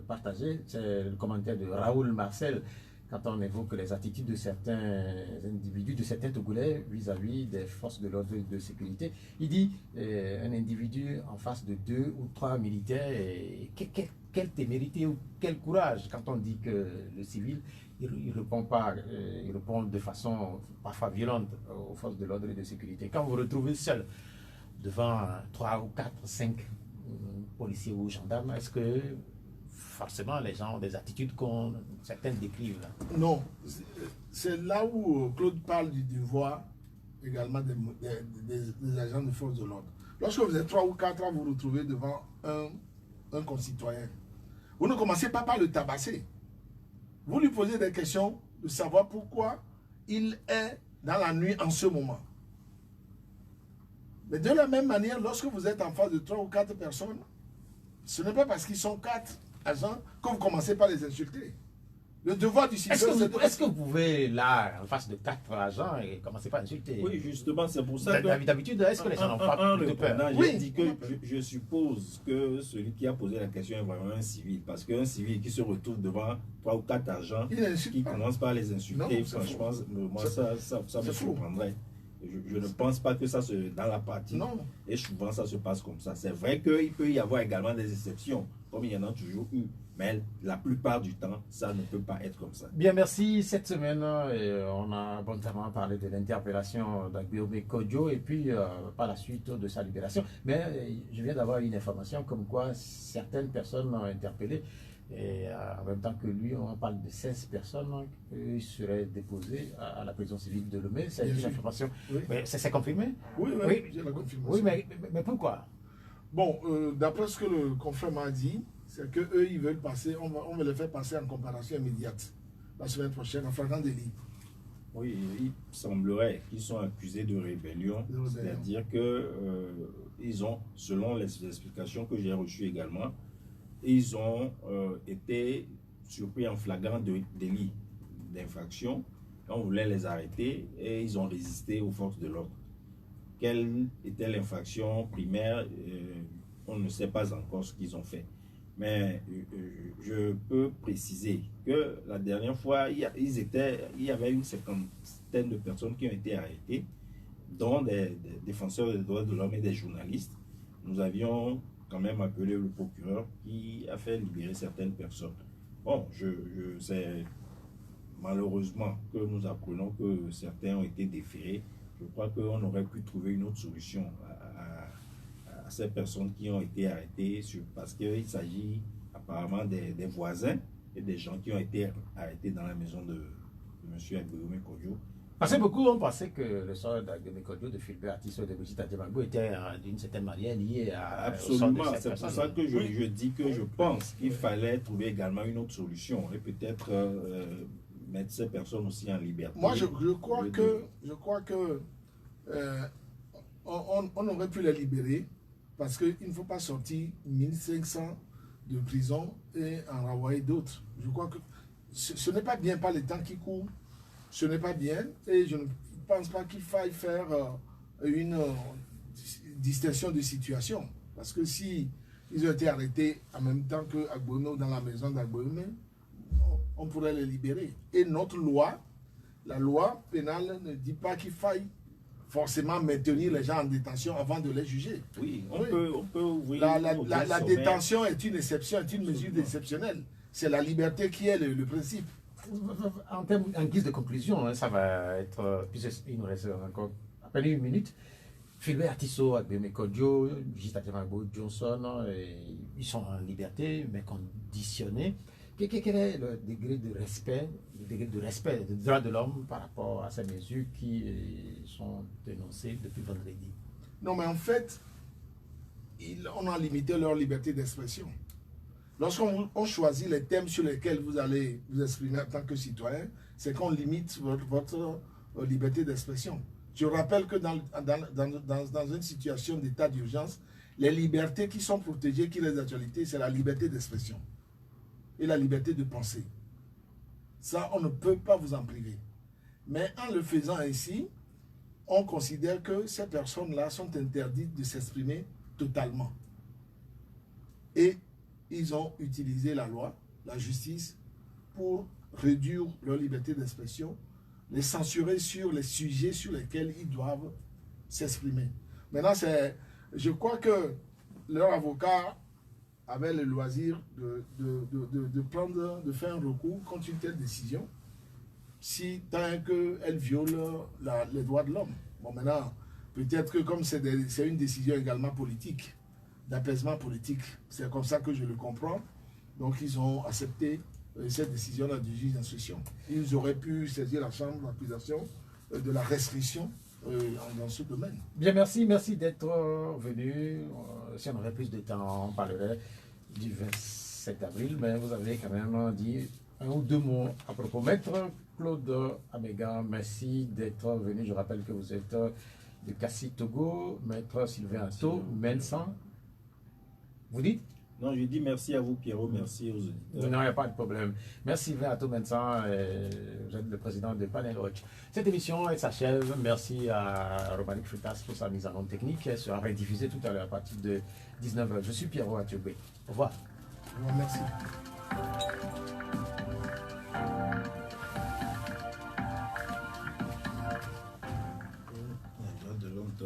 partager, c'est le commentaire de Raoul Marcel quand on évoque les attitudes de certains individus, de certains Togolais vis-à-vis des forces de l'ordre et de sécurité. Il dit un individu en face de 2 ou 3 militaires, quelle témérité ou quel courage quand on dit que le civil, il répond pas, il répond de façon parfois violente aux forces de l'ordre et de sécurité. Quand vous vous retrouvez seul devant 3 ou 4, 5 policiers ou gendarmes, est-ce que forcément les gens ont des attitudes qu'on certaines décrivent là? Non, c'est là où Claude parle du devoir également des agents de force de l'ordre. Lorsque vous êtes 3 ou 4 ans, vous vous retrouvez devant un concitoyen. Vous ne commencez pas par le tabasser. Vous lui posez des questions de savoir pourquoi il est dans la nuit en ce moment. Mais de la même manière, lorsque vous êtes en face de 3 ou 4 personnes, ce n'est pas parce qu'ils sont 4 agents que vous commencez par les insulter. Le devoir du citoyen, est-ce que vous pouvez, là, en face de 4 agents, et commencer par insulter? Oui, justement, c'est pour ça que... D'habitude, est-ce que les gens n'ont pas de peur? Oui, dit que je suppose que celui qui a posé la question est vraiment un civil. Parce qu'un civil qui se retrouve devant 3 ou 4 agents, qui commence par les insulter, franchement, moi, ça me surprendrait. Je ne pense pas que ça dans la partie. Non. Et souvent, ça se passe comme ça. C'est vrai qu'il peut y avoir également des exceptions, comme il y en a toujours eu. Mais la plupart du temps, ça ne peut pas être comme ça. Bien, merci. Cette semaine, on a abondamment parlé de l'interpellation d'Agbeobe Kodjo et puis par la suite de sa libération. Mais je viens d'avoir une information comme quoi certaines personnes ont interpellé. Et en même temps que lui, on parle de 16 personnes qui seraient déposées à la prison civile de Lomé. C'est une information. Oui. C'est confirmé? Oui, j'ai la confirmation. Oui, mais pourquoi? Bon, d'après ce que le confrère m'a dit, c'est qu'eux, ils veulent passer, on va les faire passer en comparaison immédiate la semaine prochaine en flagrant délit. Oui, il semblerait qu'ils sont accusés de rébellion, c'est-à-dire que ils ont, selon les explications que j'ai reçues également, ils ont été surpris en flagrant délit d'infraction. On voulait les arrêter et ils ont résisté aux forces de l'ordre. Quelle était l'infraction primaire? On ne sait pas encore ce qu'ils ont fait. Mais je peux préciser que la dernière fois, il y avait une cinquantaine de personnes qui ont été arrêtées, dont des défenseurs des droits de l'homme et des journalistes. Nous avions quand même appelé le procureur qui a fait libérer certaines personnes. Bon, c'est malheureusement que nous apprenons que certains ont été déférés. Je crois qu'on aurait pu trouver une autre solution à ces personnes qui ont été arrêtées parce qu'il s'agit apparemment des voisins et des gens qui ont été arrêtés dans la maison de M. Agbeobe Kodjo. Parce que beaucoup ont pensé que le sort d'Agbeobe Kodjo, de Philbert Atisso et de Brigitte Adjemagbo était d'une certaine manière lié à... Absolument, c'est pour ça que je dis que je pense qu'il fallait trouver également une autre solution et peut-être mettre ces personnes aussi en liberté. Moi, je crois que on aurait pu les libérer parce qu'il ne faut pas sortir 1500 de prison et en renvoyer d'autres. Je crois que ce n'est pas bien par les temps qui courent. Ce n'est pas bien et je ne pense pas qu'il faille faire une distinction de situation. Parce que si ils ont été arrêtés en même temps que Agbeobe dans la maison d'Agbeobe, on pourrait les libérer. Et notre loi, la loi pénale ne dit pas qu'il faille forcément maintenir les gens en détention avant de les juger. Oui, on peut ouvrir. La détention est une exception, est une mesure exceptionnelle. C'est la liberté qui est le principe. En guise de conclusion, ça va être, il nous reste encore à peine une minute. Philbert Atisso, Agbeobe Kodjo, Brigitte Adjemagbo, Johnson, ils sont en liberté, mais conditionnés. Quel est le degré de respect, des droits de l'homme par rapport à ces mesures qui sont dénoncées depuis vendredi? Non, mais en fait, on a limité leur liberté d'expression. Lorsqu'on choisit les thèmes sur lesquels vous allez vous exprimer en tant que citoyen, c'est qu'on limite votre liberté d'expression. Je rappelle que dans une situation d'état d'urgence, les libertés qui sont protégées, qui restent d'actualité, c'est la liberté d'expression et la liberté de penser. Ça, on ne peut pas vous en priver. Mais en le faisant ainsi, on considère que ces personnes-là sont interdites de s'exprimer totalement. Et ils ont utilisé la loi, la justice, pour réduire leur liberté d'expression, les censurer sur les sujets sur lesquels ils doivent s'exprimer. Maintenant, je crois que leur avocat avait le loisir de faire un recours contre une telle décision, si tant qu'elle viole les droits de l'homme. Bon, maintenant, peut-être que comme c'est une décision également politique, d'apaisement politique, c'est comme ça que je le comprends, donc ils ont accepté cette décision-là du juge d'instruction. Ils auraient pu saisir la chambre d'accusation de la restriction dans ce domaine. Bien, merci d'être venu. Si on aurait plus de temps, on parlerait du 27 avril, mais vous avez quand même dit un ou deux mots à propos. Maître Claude Abega, merci d'être venu. Je rappelle que vous êtes de Kassi, Togo. Maître Sylvain Atto, Mensan. Vous dites? Non, je dis merci à vous, Pierrot, merci aux auditeurs. Non, il n'y a pas de problème. Merci Sylvain Atto Mensan, vous êtes le président de Panel Watch. Cette émission elle s'achève. Merci à Romanic Fritas pour sa mise en onde technique. Elle sera rediffusée tout à l'heure à partir de 19h. Je suis Pierrot Atubé. Au revoir. Merci. De longtemps,